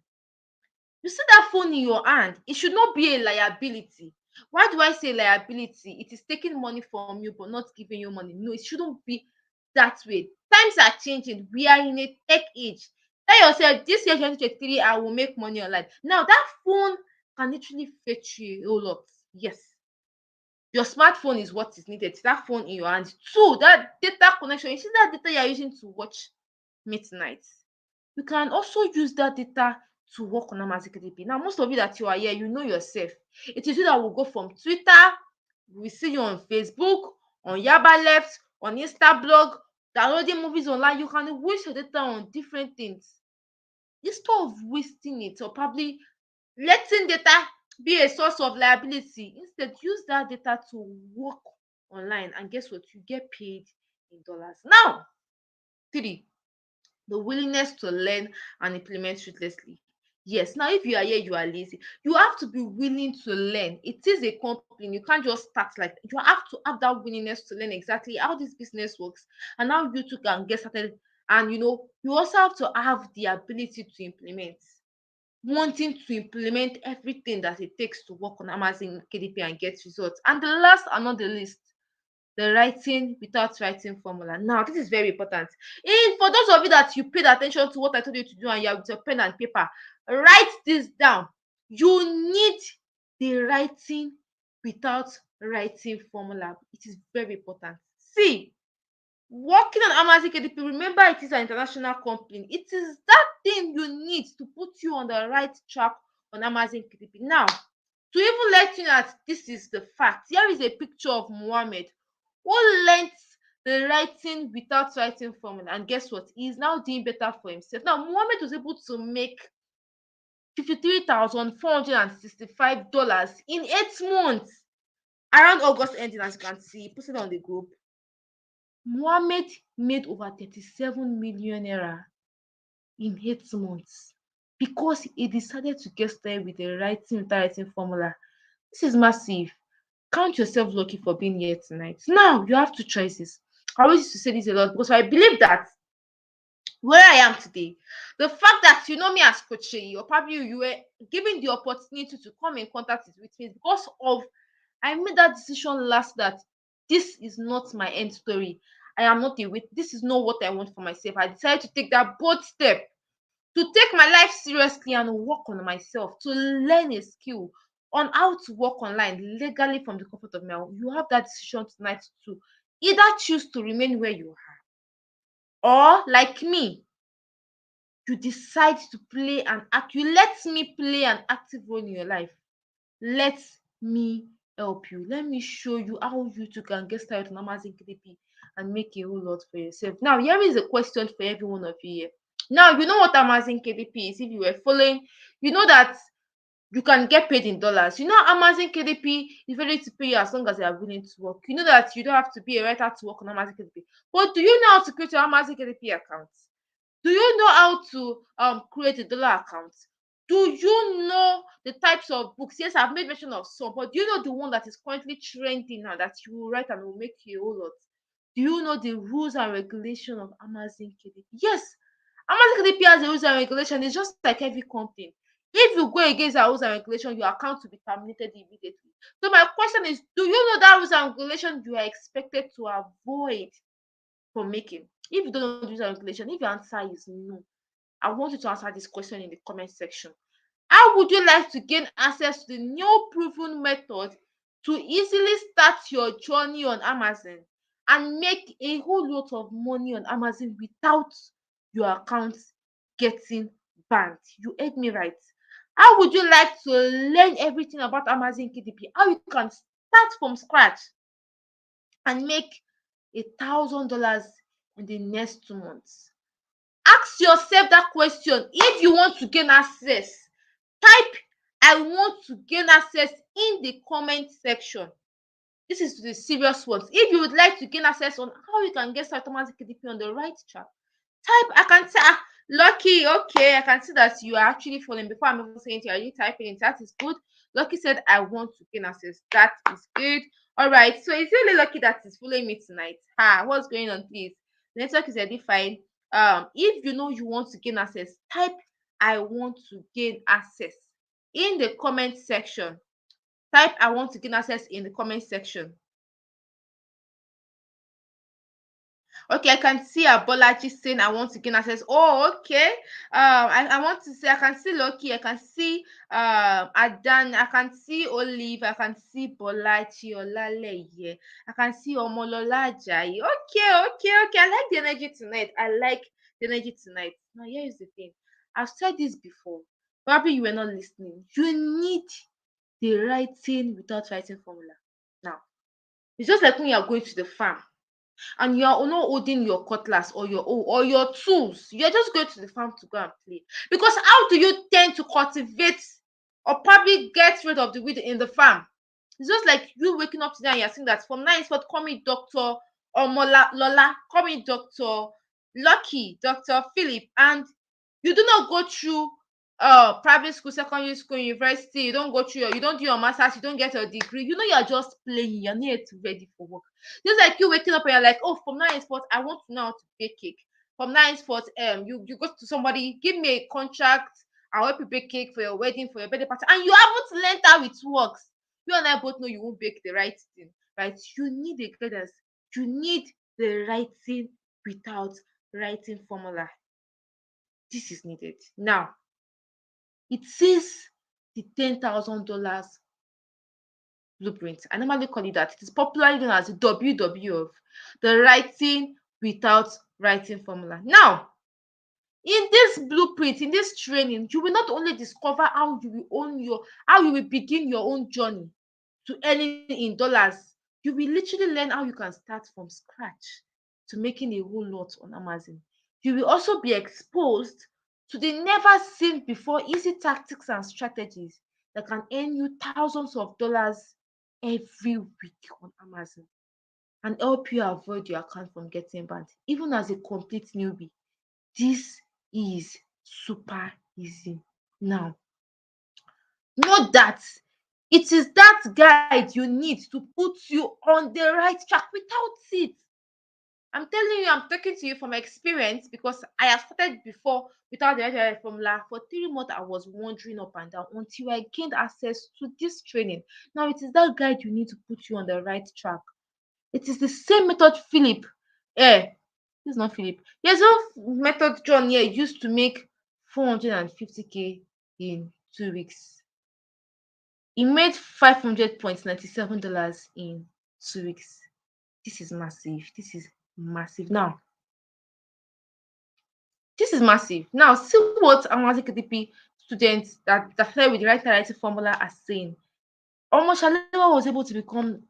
You see that phone in your hand, it should not be a liability. Why do I say liability? It is taking money from you but not giving you money. No, it shouldn't be that way. Times are changing. We are in a tech age. Tell yourself, this year 2023, I will make money online. Now, that phone can literally fetch you a whole lot. Yes. Your smartphone is what is needed. That phone in your hand. 2, that data connection. You see that data you're using to watch midnight. You can also use that data to work on Amazon KDP. Now, most of you that you are here, you know yourself. It is you that will go from Twitter, we see you on Facebook, on Yaba Left, on Instablog, downloading movies online. You can waste your data on different things. Instead of wasting it or probably letting data be a source of liability, instead use that data to work online, and guess what? You get paid in dollars. Now, 3, the willingness to learn and implement ruthlessly. Yes, now if you are here, you are lazy, you have to be willing to learn. It is a company, you can't just start. Like, you have to have that willingness to learn exactly how this business works and how you too can get started. And you also have to have the ability to implement, wanting to implement everything that it takes to work on Amazon KDP and get results. And the last and not the least, the writing without writing formula. Now, this is very important. For those of you that you paid attention to what I told you to do and you have with your pen and paper, write this down. You need the writing without writing formula. It is very important. See, working on Amazon KDP, remember it is an international company. It is that thing you need to put you on the right track on Amazon KDP. Now, to even let you know that this is the fact, here is a picture of Mohammed who learnt the writing without writing formula, and guess what? He is now doing better for himself. Now, Mohammed was able to make $53,465 in 8 months around August ending. As you can see, posted on the group, Mohammed made over 37 million naira in 8 months because he decided to get started with the writing without writing formula. This is massive. Count yourself lucky for being here tonight. Now, you have 2 choices. I always used to say this a lot because I believe that where I am today, the fact that you know me as Coach Sheyi, or probably you were given the opportunity to come in contact with me, because of I made that decision last, that this is not my end story. I am not a wait. This is not what I want for myself. I decided to take that bold step to take my life seriously and work on myself, to learn a skill on how to work online legally from the comfort of my home. You have that decision tonight to either choose to remain where you are, or like me, you decide to play an act. You let me play an active role in your life. Let me help you. Let me show you how you too can get started on Amazon KDP and make a whole lot for yourself. Now, here is a question for every one of you here. Now, you know what Amazon KDP is. If you were following, you know that you can get paid in dollars. You know, Amazon KDP is ready to pay you as long as you are willing to work. You know that you don't have to be a writer to work on Amazon KDP. But do you know how to create your Amazon KDP account? Do you know how to create a dollar account? Do you know the types of books? Yes, I've made mention of some, but do you know the one that is currently trending now that you will write and will make you a whole lot? Do you know the rules and regulation of Amazon KDP? Yes, Amazon KDP has a rules and regulation. It's just like every company. If you go against our rules and regulation, your account will be terminated immediately. So my question is, do you know that rules and regulation you are expected to avoid from making? If you don't know the rules and regulation, if your answer is no, I want you to answer this question in the comment section. How would you like to gain access to the new proven method to easily start your journey on Amazon and make a whole lot of money on Amazon without your account getting banned? You heard me right. How would you like to learn everything about Amazon KDP? How you can start from scratch and make $1,000 in the next 2 months? Ask yourself that question. If you want to gain access, type I want to gain access in the comment section. This is the serious ones. If you would like to gain access on how you can get started Amazon KDP on the right track, type I can say Lucky. Okay, I can see that you are actually following. Before I'm even saying to you, are you typing it? That is good. Lucky said I want to gain access. That is good. All right, so it's really Lucky that is following me tonight. What's going on, please? The network is already fine. If you know you want to gain access, type I want to gain access in the comment section. Type I want to gain access in the comment section. Okay, I can see Abolaji saying I want to gain access. Oh, okay. I want to say I can see Lucky, I can see Adan, I can see Olive, I can see Bolaji Olaleye, I can see Omolola Ajayi. Okay. I like the energy tonight. I like the energy tonight. Now here is the thing. I've said this before. Probably you were not listening. You need the writing without writing formula. Now, it's just like when you are going to the farm and you are not holding your cutlass or your tools. You're just going to the farm to go and play. Because how do you tend to cultivate or probably get rid of the weed in the farm? It's just like you waking up today and you're saying that from now henceforth, call me Dr. Omola Lola, call me Dr. Lucky, Dr. Philip, and you do not go through private school, secondary school, university. You don't go through you don't do your masters, you don't get your degree. You know, you're just playing, you're not yet ready for work. Just like you waking up and you're like, oh, from now henceforth, I want to know how to bake cake. From now henceforth, you go to somebody, give me a contract, I'll help you bake cake for your wedding, for your birthday party, and you haven't learned how it works. You and I both know you won't bake the right thing, right? You need a guidance. You need the writing without writing formula. This is needed. Now, it is the $10,000 blueprint. I normally call it that. It is popularly known as the WW, the writing without writing formula. Now, in this blueprint, in this training, you will not only discover how you will begin your own journey to earning in dollars. You will literally learn how you can start from scratch to making a whole lot on Amazon. You will also be exposed to the never seen before easy tactics and strategies that can earn you thousands of dollars every week on Amazon and help you avoid your account from getting banned. Even as a complete newbie, this is super easy. Now, know that it is that guide you need to put you on the right track. Without it, I'm telling you, I'm talking to you from experience because I have started before without the right formula. For 3 months, I was wandering up and down until I gained access to this training. Now, it is that guide you need to put you on the right track. It is the same method Philip, this is not Philip. There's no method John here used to make 450K in 2 weeks. He made $500.97 in 2 weeks. This is massive. This is massive. Now, this is massive. Now, see what Amazing KDP students that started with the writing formula are saying. Almost Shalewa was able to become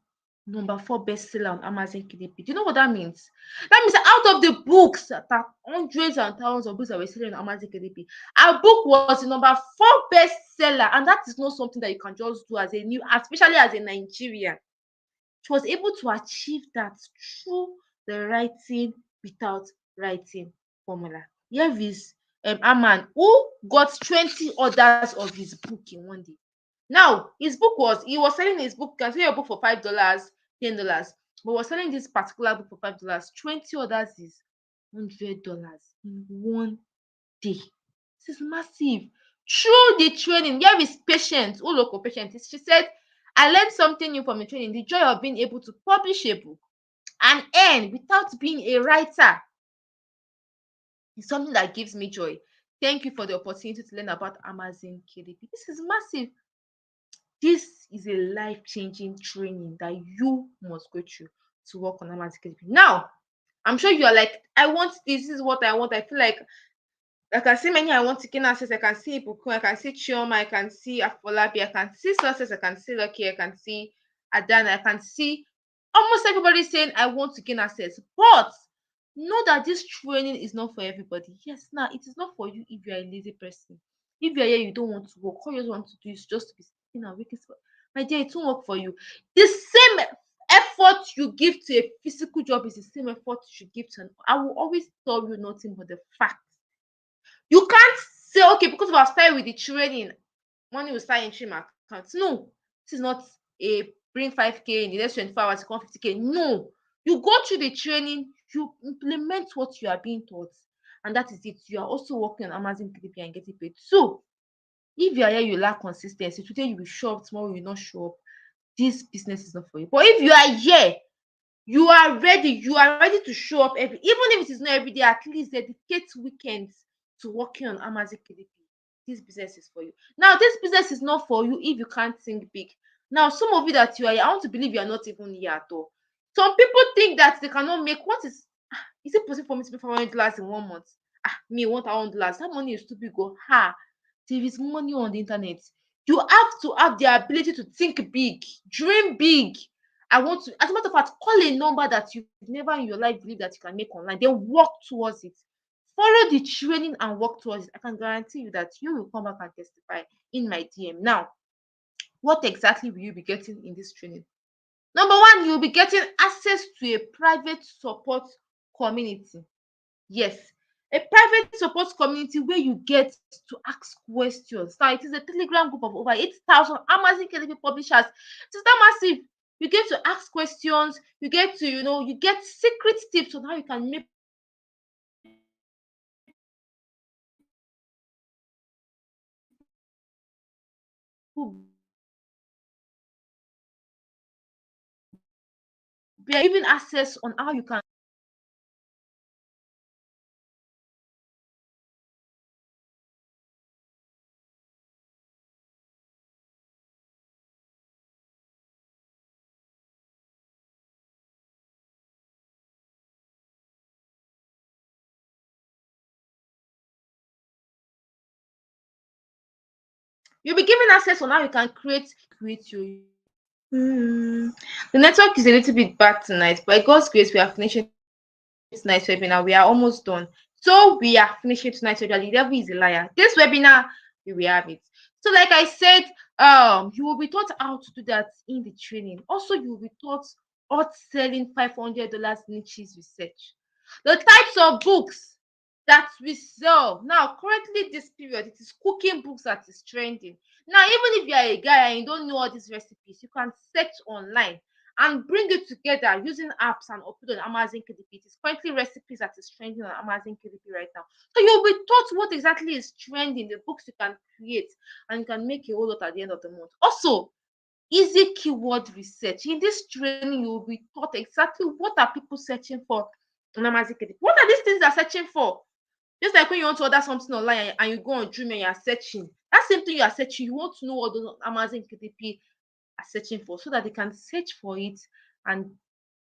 #4 bestseller on Amazon KDP. Do you know what that means? That means out of the books that are hundreds and thousands of books that were selling on Amazon KDP, our book was the #4 bestseller, and that is not something that you can just do as a new, especially as a Nigerian. She was able to achieve that through the writing without writing formula. Here is Aman, who got 20 orders of his book in one day. Now, he was selling his book. You can sell your book for $5, $10, but was selling this particular book for $5. 20 orders is $100 in one day. This is massive. Through the training, here is Patience, who local Patient is. She said, I learned something new from the training, the joy of being able to publish a book and earn without being a writer. It's something that gives me joy. Thank you for the opportunity to learn about Amazon KDP. This is massive. This is a life-changing training that you must go through to work on Amazon KDP. Now, I'm sure you are like, I want this. This is what I want. I feel like I can see many I want to gain access. I can see Ibukun, I can see Chioma, I can see Afolabi, I can see Success, I can see Lucky, I can see Adana, I can see almost everybody saying I want to gain access. But know that this training is not for everybody. Yes, now it is not for you if you are a lazy person. If you are here, you don't want to work. All you just want to do is just to be sitting and waking. My dear, it won't work for you. The same effort you give to a physical job is the same effort you should give to I will always tell you nothing but the fact. You can't say, okay, because I've started with the training, money will start entering my account. No, this is not a bring 5K in the next 24 hours, come 50K. No, you go through the training, you implement what you are being taught, and that is it. You are also working on Amazon KDP and getting paid. So, if you are here, you lack consistency. Today you will show up, tomorrow you will not show up. This business is not for you. But if you are here, you are ready to show up even if it is not every day, at least dedicate weekends to working on Amazon KDP. This business is for you. Now, this business is not for you if you can't think big. Now, some of you that you are here, I want to believe you are not even here at all. Some people think that they cannot make is it possible for me to make $500 in 1 month? Me $1,000. That money is too big. There is money on the internet. You have to have the ability to think big, dream big. I want to, as a matter of fact, call a number that you've never in your life believe that you can make online, then work towards it. Follow the training and work towards it. I can guarantee you that you will come back and testify in my DM. Now, what exactly will you be getting in this training? Number one, you'll be getting access to a private support community. Yes, a private support community where you get to ask questions. Now, it is a Telegram group of over 8,000 Amazon KDP publishers. It is that massive. You get to ask questions. You get to, you get secret tips on how you can make even access on how you can you'll be given access on how you can create your the network is a little bit bad tonight, but by God's grace, we are finishing tonight's webinar. We are almost done. So we are finishing tonight's webinar. The devil is a liar. This webinar, we will have it. So, like I said, you will be taught how to do that in the training. Also, you will be taught hot selling $500 niches research. The types of books that we sell now currently this period, it is cooking books that is trending. Now, even if you are a guy and you don't know all these recipes, you can search online and bring it together using apps and upload on Amazon KDP. It is currently recipes that is trending on Amazon KDP right now. So you'll be taught what exactly is trending, the books you can create, and you can make a whole lot at the end of the month. Also, easy keyword research. In this training, you will be taught exactly what are people searching for on Amazon KDP. What are these things they're searching for? Just like when you want to order something online and you go on Jumia and you're searching, that same thing you are searching, you want to know what those Amazon KDP are searching for so that they can search for it and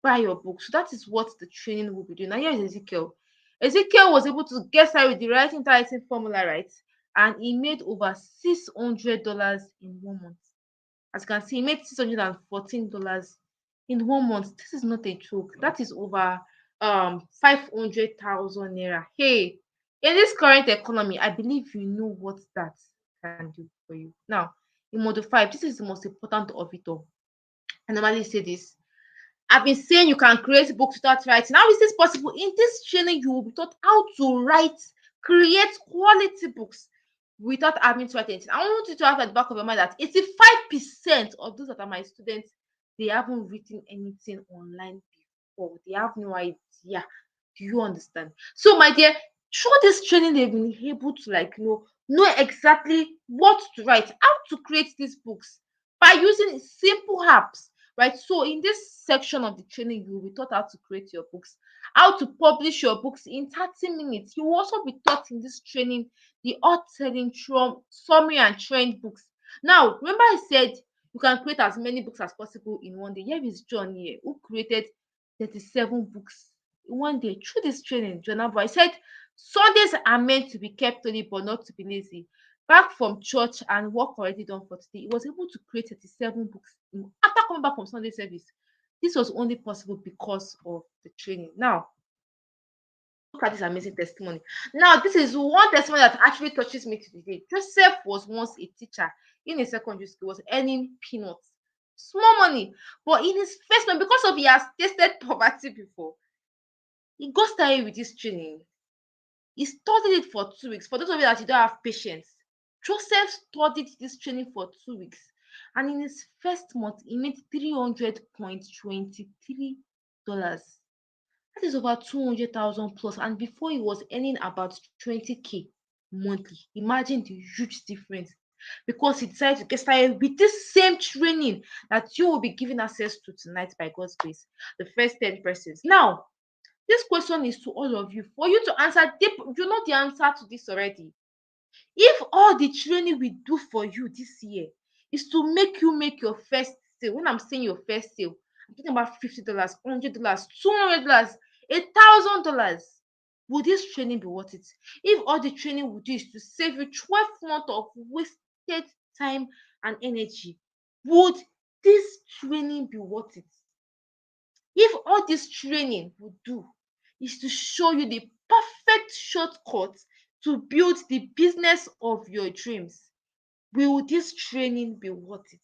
buy your book. So that is what the training will be doing. Now here is Ezekiel. Ezekiel was able to get started with the writing typing formula, right? And he made over $600 in 1 month. As you can see, he made $614 in 1 month. This is not a joke. That is over 500,000 naira. Hey, in this current economy, I believe you know what that can do for you. Now, in module 5, this is the most important of it all. I normally say this. I've been saying you can create books without writing. How is this possible? In this training, you will be taught how to write, create quality books without having to write anything. I want you to have at the back of your mind that 85% of those that are my students, they haven't written anything online before. They have no idea. Do you understand? So, my dear, through this training, they've been able to know exactly what to write, how to create these books by using simple apps, right? So in this section of the training, you will be taught how to create your books, how to publish your books in 30 minutes. You will also be taught in this training the author-selling summary and trend books. Now, remember I said you can create as many books as possible in one day. Here is John here, who created 37 books in one day through this training. John Abba, I said Sundays are meant to be kept holy, but not to be lazy. Back from church and work already done for today, he was able to create 37 books after coming back from Sunday service. This was only possible because of the training. Now, look at this amazing testimony. Now, this is one testimony that actually touches me today. Joseph was once a teacher in a secondary school, was earning peanuts, small money. But in his first month, because of he has tasted poverty before, he got started with this training. He studied it for 2 weeks. For those of you that you don't have patience, Joseph studied this training for 2 weeks. And in his first month, he made $300.23. That is over 200,000 plus. And before he was earning about 20K monthly. Imagine the huge difference because he decided to get started with this same training that you will be given access to tonight by God's grace. The first 10 persons. Now, this question is to all of you. For you to answer, you know the answer to this already. If all the training we do for you this year is to make you make your first sale, when I'm saying your first sale, I'm talking about $50, $100, $200, $1,000. Would this training be worth it? If all the training we do is to save you 12 months of wasted time and energy, would this training be worth it? If all this training would do is to show you the perfect shortcut to build the business of your dreams, will this training be worth it?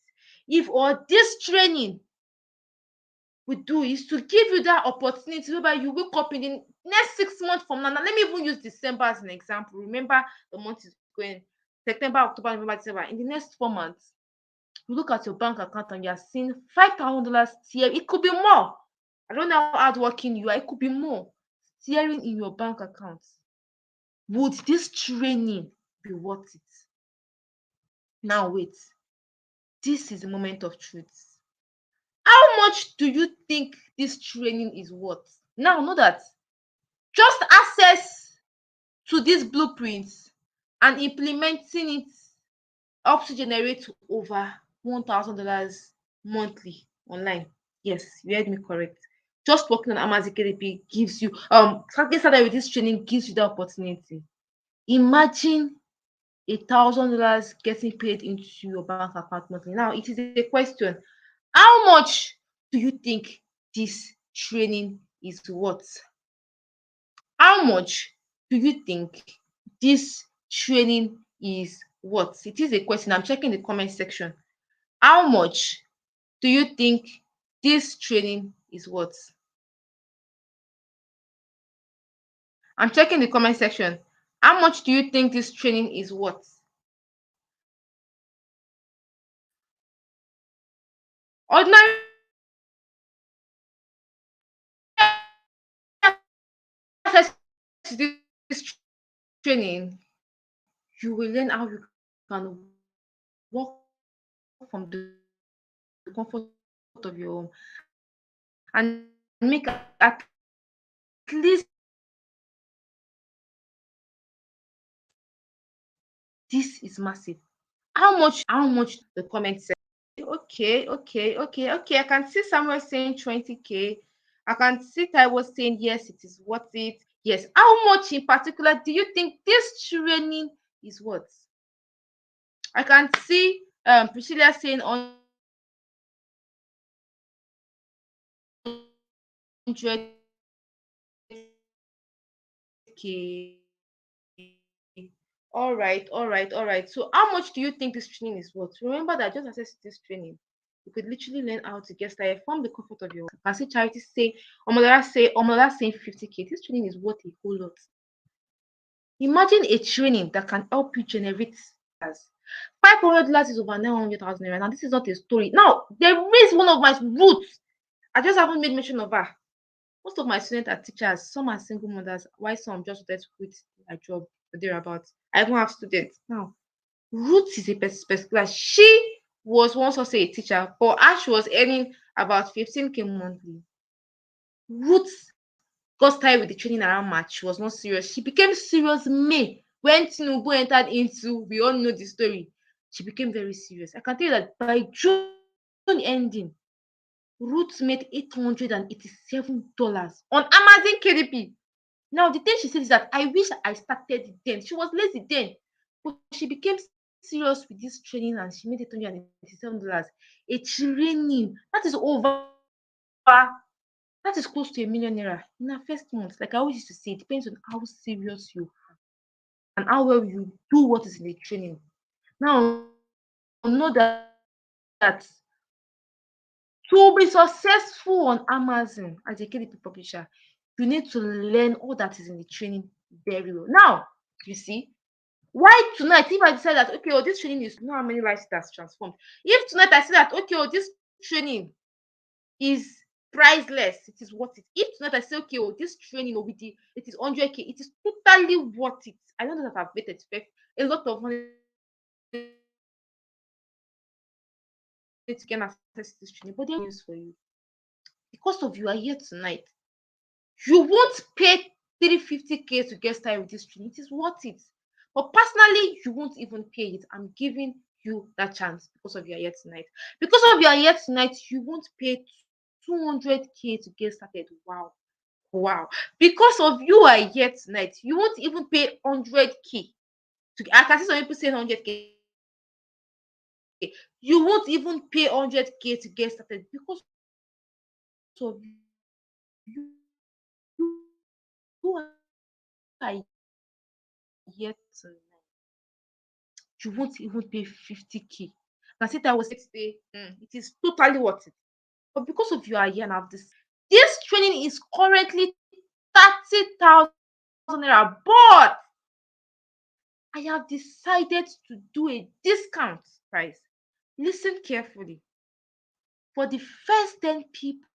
If all this training would do is to give you that opportunity whereby you wake up in the next 6 months from now. Now, let me even use December as an example. Remember, the month is going September, October, November, December. In the next 4 months, you look at your bank account and you are seeing $5,000 here. It could be more. I don't know how hardworking you are. It could be more steering in your bank account. Would this training be worth it? Now, wait. This is the moment of truth. How much do you think this training is worth? Now, know that just access to these blueprints and implementing it helps to generate over $1,000 monthly online. Yes, you heard me correct. Just working on Amazon KDP gives you getting started with this training gives you the opportunity. Imagine $1,000 getting paid into your bank account monthly. Now it is a question. How much do you think this training is worth? How much do you think this training is worth? It is a question. I'm checking the comment section. How much do you think this training is worth? I'm checking the comment section. How much do you think this training is worth? Ordinary access to this training, you will learn how you can work from the comfort of your home and make at least This is massive. How much the comment said? Okay. I can see Samuel saying 20K. I can see Taiwo saying yes, it is worth it. Yes. How much in particular do you think this training is worth? I can see Priscilla saying 100K. All right. So how much do you think this training is worth? Remember that just access this training, you could literally learn how to get started from the comfort of your home. I can see Charity say, Omolara saying 50K. This training is worth a whole lot. Imagine a training that can help you generate as $500 is over 900,000 naira. Now this is not a story. Now there is one of my roots. I just haven't made mention of her. Most of my students are teachers. Some are single mothers. Why some just wanted to quit a job or thereabouts. I even have students now. Ruth is a particular. She was once also a teacher, but as she was earning about 15K monthly, Ruth got started with the training around March. She was not serious. She became serious May when Tinubu entered into. We all know the story. She became very serious. I can tell you that by June ending, Ruth made $887 on Amazon KDP. Now the thing she said is that I wish I started then. She was lazy then, but she became serious with this training and she made $887. A training that is over, that is close to $1 million naira in her first month. Like I always used to say, it depends on how serious you are and how well you do what is in the training. Now know that to be successful on Amazon as a KDP publisher, you need to learn all that is in the training very well. Now, you see, why tonight, if I decide that, okay, oh, this training is, you know how many lives that's transformed. If tonight I say that, okay, oh, this training is priceless, it is worth it. If tonight I say, okay, oh, this training, oh, with it is 100K, it is totally worth it. I know that I've made expect a lot of money to get access to this training, but there is for you. Because of you are here tonight, you won't pay 350K to get started with this training. It is worth it. But personally, you won't even pay it. I'm giving you that chance because of your here tonight. Because of your here tonight, you won't pay 200K to get started. Wow. Wow. Because of you are here tonight, you won't even pay 100K. I can see some people saying 100K. You won't even pay 100K to get started because of you. You are here tonight. You won't even pay 50K. I said that was today. It is totally worth it. But because of you are here now, this training is currently 30,000 naira. But I have decided to do a discount price. Listen carefully. For the first 10 people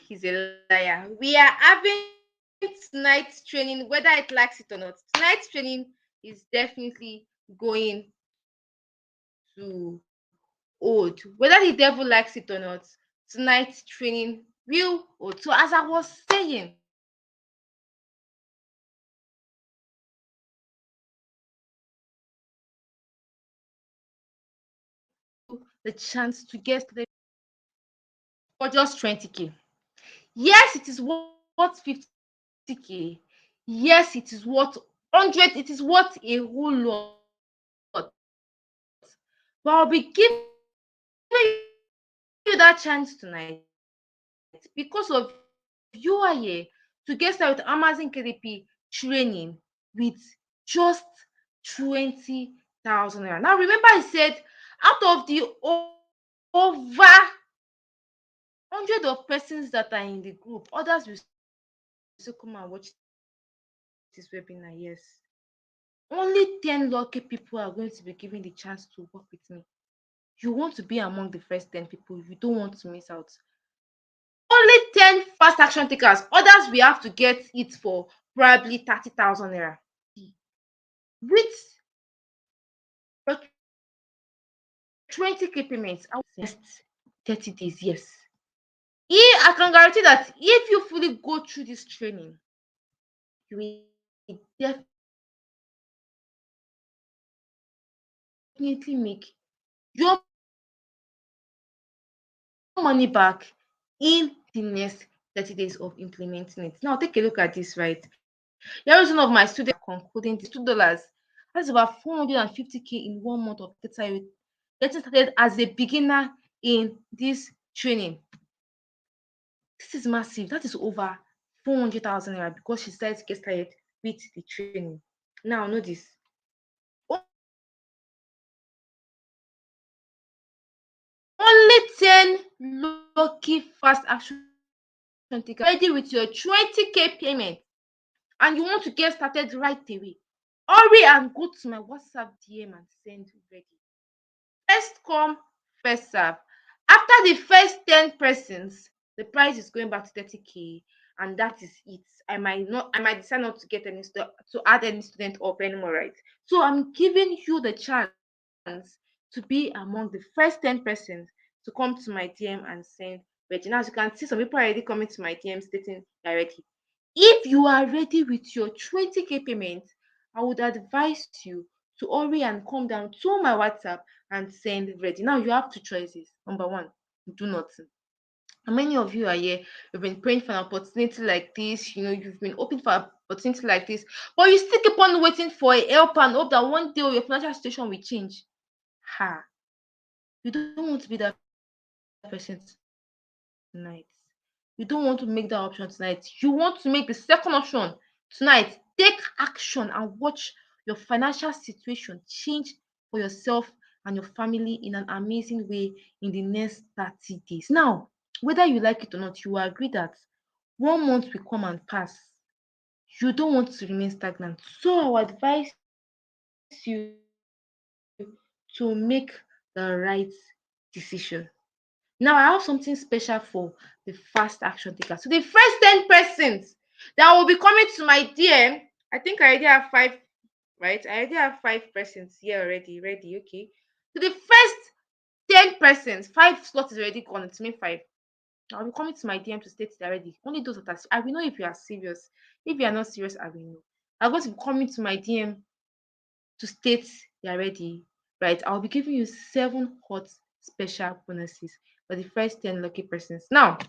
he's a liar. We are having tonight's training, whether it likes it or not. Tonight's training is definitely going to hold, whether the devil likes it or not. Tonight's training will hold. So, as I was saying, the chance to get for just 20K. Yes, it is worth 50K. Yes, it is worth 100. It is worth a whole lot. But I'll be giving you that chance tonight because of you are here to get started with Amazon KDP training with just 20,000 naira. Now, remember, I said out of the over 100 of persons that are in the group, others will still come and watch this webinar. Yes, only 10 lucky people are going to be given the chance to work with me. You want to be among the first 10 people. You don't want to miss out. Only 10 fast action takers. Others we have to get it for probably 30,000 naira. With 20K payments, I will next 30 days. Yes. I can guarantee that if you fully go through this training, you will definitely make your money back in the next 30 days of implementing it. Now, take a look at this, right? Here is one of my students concluding this $2. That's about 450K in 1 month of data getting started as a beginner in this training. This is massive. That is over 400,000 naira because she decided to get started with the training. Now, know this. Only 10 lucky fast action takers ready with your 20K payment and you want to get started right away. Hurry and go to my WhatsApp DM and send ready. First come, first serve. After the first 10 persons, the price is going back to 30K, and that is it. I might decide not to get to add any student up anymore, right? So I'm giving you the chance to be among the first 10 persons to come to my DM and send ready. Now, as you can see, some people are already coming to my DM stating they're ready. If you are ready with your 20K payment, I would advise you to hurry and come down to my WhatsApp and send ready. Now you have two choices. Number one, do nothing. And many of you are here, you've been praying for an opportunity like this, you've been hoping for an opportunity like this, but you still keep on waiting for a help and hope that one day your financial situation will change. You don't want to be that person tonight. You don't want to make that option tonight. You want to make the second option tonight. Take action and watch your financial situation change for yourself and your family in an amazing way in the next 30 days. Now, whether you like it or not, you will agree that 1 month will come and pass. You don't want to remain stagnant. So I would advise you to make the right decision. Now I have something special for the fast action takers. So the first 10 persons that will be coming to my DM, I think I already have 5, right? I already have 5 persons here already. Ready, okay. So the first 10 persons, 5 slots is already gone. It's me 5. I'll be coming to my DM to state they're ready. Only those that are I will know if you are serious. If you are not serious, I will know. I'm going to be coming to my DM to state you're ready, right? I'll be giving you 7 hot special bonuses for the first 10 lucky persons. Now,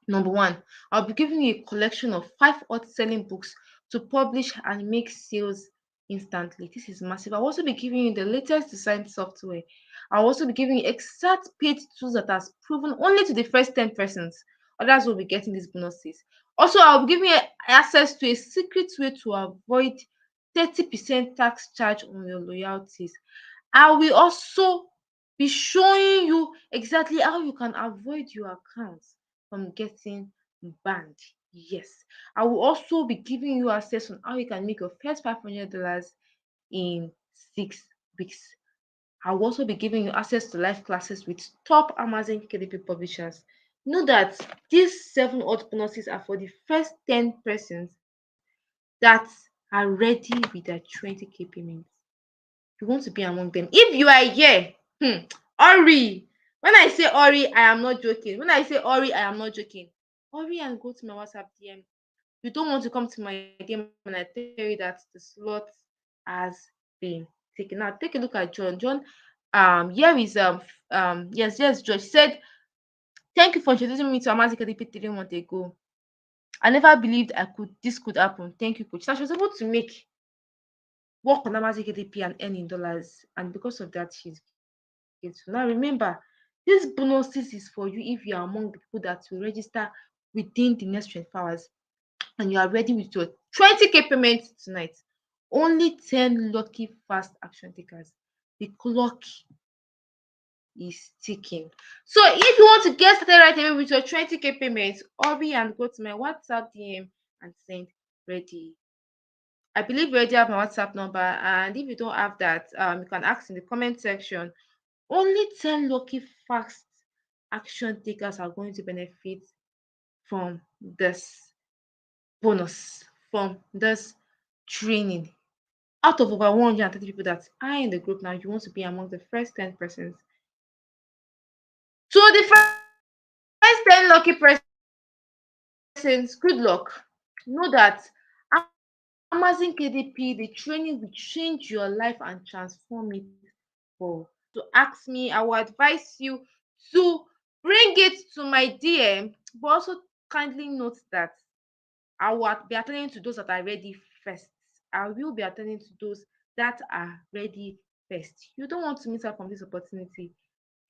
number one, I'll be giving you a collection of 5 hot selling books to publish and make sales instantly. This is massive. I'll also be giving you the latest design software. I'll also be giving you exact paid tools that are proven only to the first 10 persons. Others will be getting these bonuses. Also, I'll be giving you access to a secret way to avoid 30% tax charge on your loyalties. I will also be showing you exactly how you can avoid your accounts from getting banned. Yes, I will also be giving you access on how you can make your first $500 in 6 weeks. I will also be giving you access to live classes with top Amazon KDP publishers know that these 7 odd bonuses are for the first 10 persons that are ready with their 20k payments. You want to be among them. If you are here, hurry. When I say hurry, I am not joking. When I say hurry, I am not joking. Hurry and go to my WhatsApp DM. You don't want to come to my DM and I tell you that the slot has been taken. Now take a look at John. John, here is yes, George said, thank you for introducing me to Amazing KDP 3 months ago. I never believed this could happen. Thank you, coach. So she was able to work on Amazing KDP and earn in dollars, and because of that, she's grateful. Now remember, this bonuses is for you if you are among the people that will register within the next 24 hours and you are ready with your 20k payment tonight. Only 10 lucky fast action takers. The clock is ticking. So if you want to get started right away with your 20k payment, hurry and go to my WhatsApp DM and send ready. I believe you already have my WhatsApp number, and if you don't have that, you can ask in the comment section. Only 10 lucky fast action takers are going to benefit from this bonus, from this training. Out of over 130 people that are in the group now, you want to be among the first 10 persons. So the first 10 lucky persons, good luck. Know that Amazing KDP, the training will change your life and transform it for. To ask me, I will advise you to bring it to my DM, but also kindly note that I will be attending to those that are ready first. I will be attending to those that are ready first. You don't want to miss out from this opportunity.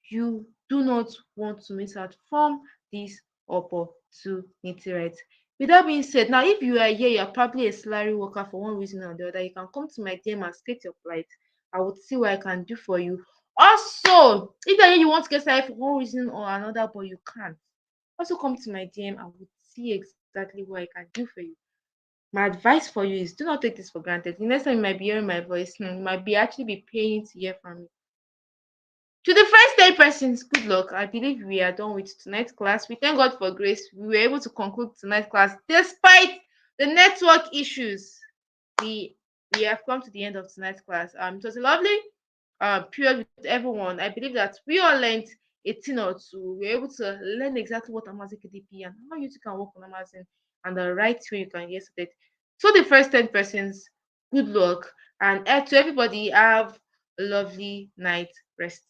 You do not want to miss out from this opportunity, right? With that being said, now if you are here, you're probably a salary worker for one reason or the other, you can come to my DM and state your plight. I would see what I can do for you. Also, if you're here, you want to get started for one reason or another, but you can't, also come to my DM. I would see exactly what I can do for you. My advice for you is do not take this for granted. The next time you might be hearing my voice, you might be actually be paying to hear from me. To the first 10 persons, good luck. I believe we are done with tonight's class. We thank God for grace. We were able to conclude tonight's class despite the network issues. We have come to the end of tonight's class. It was a lovely period with everyone. I believe that we all learned a thing or two. We were able to learn exactly what Amazon KDP and how you can work on Amazon and the right way you can get started. So the first 10 persons, good luck. And to everybody, have a lovely night rest.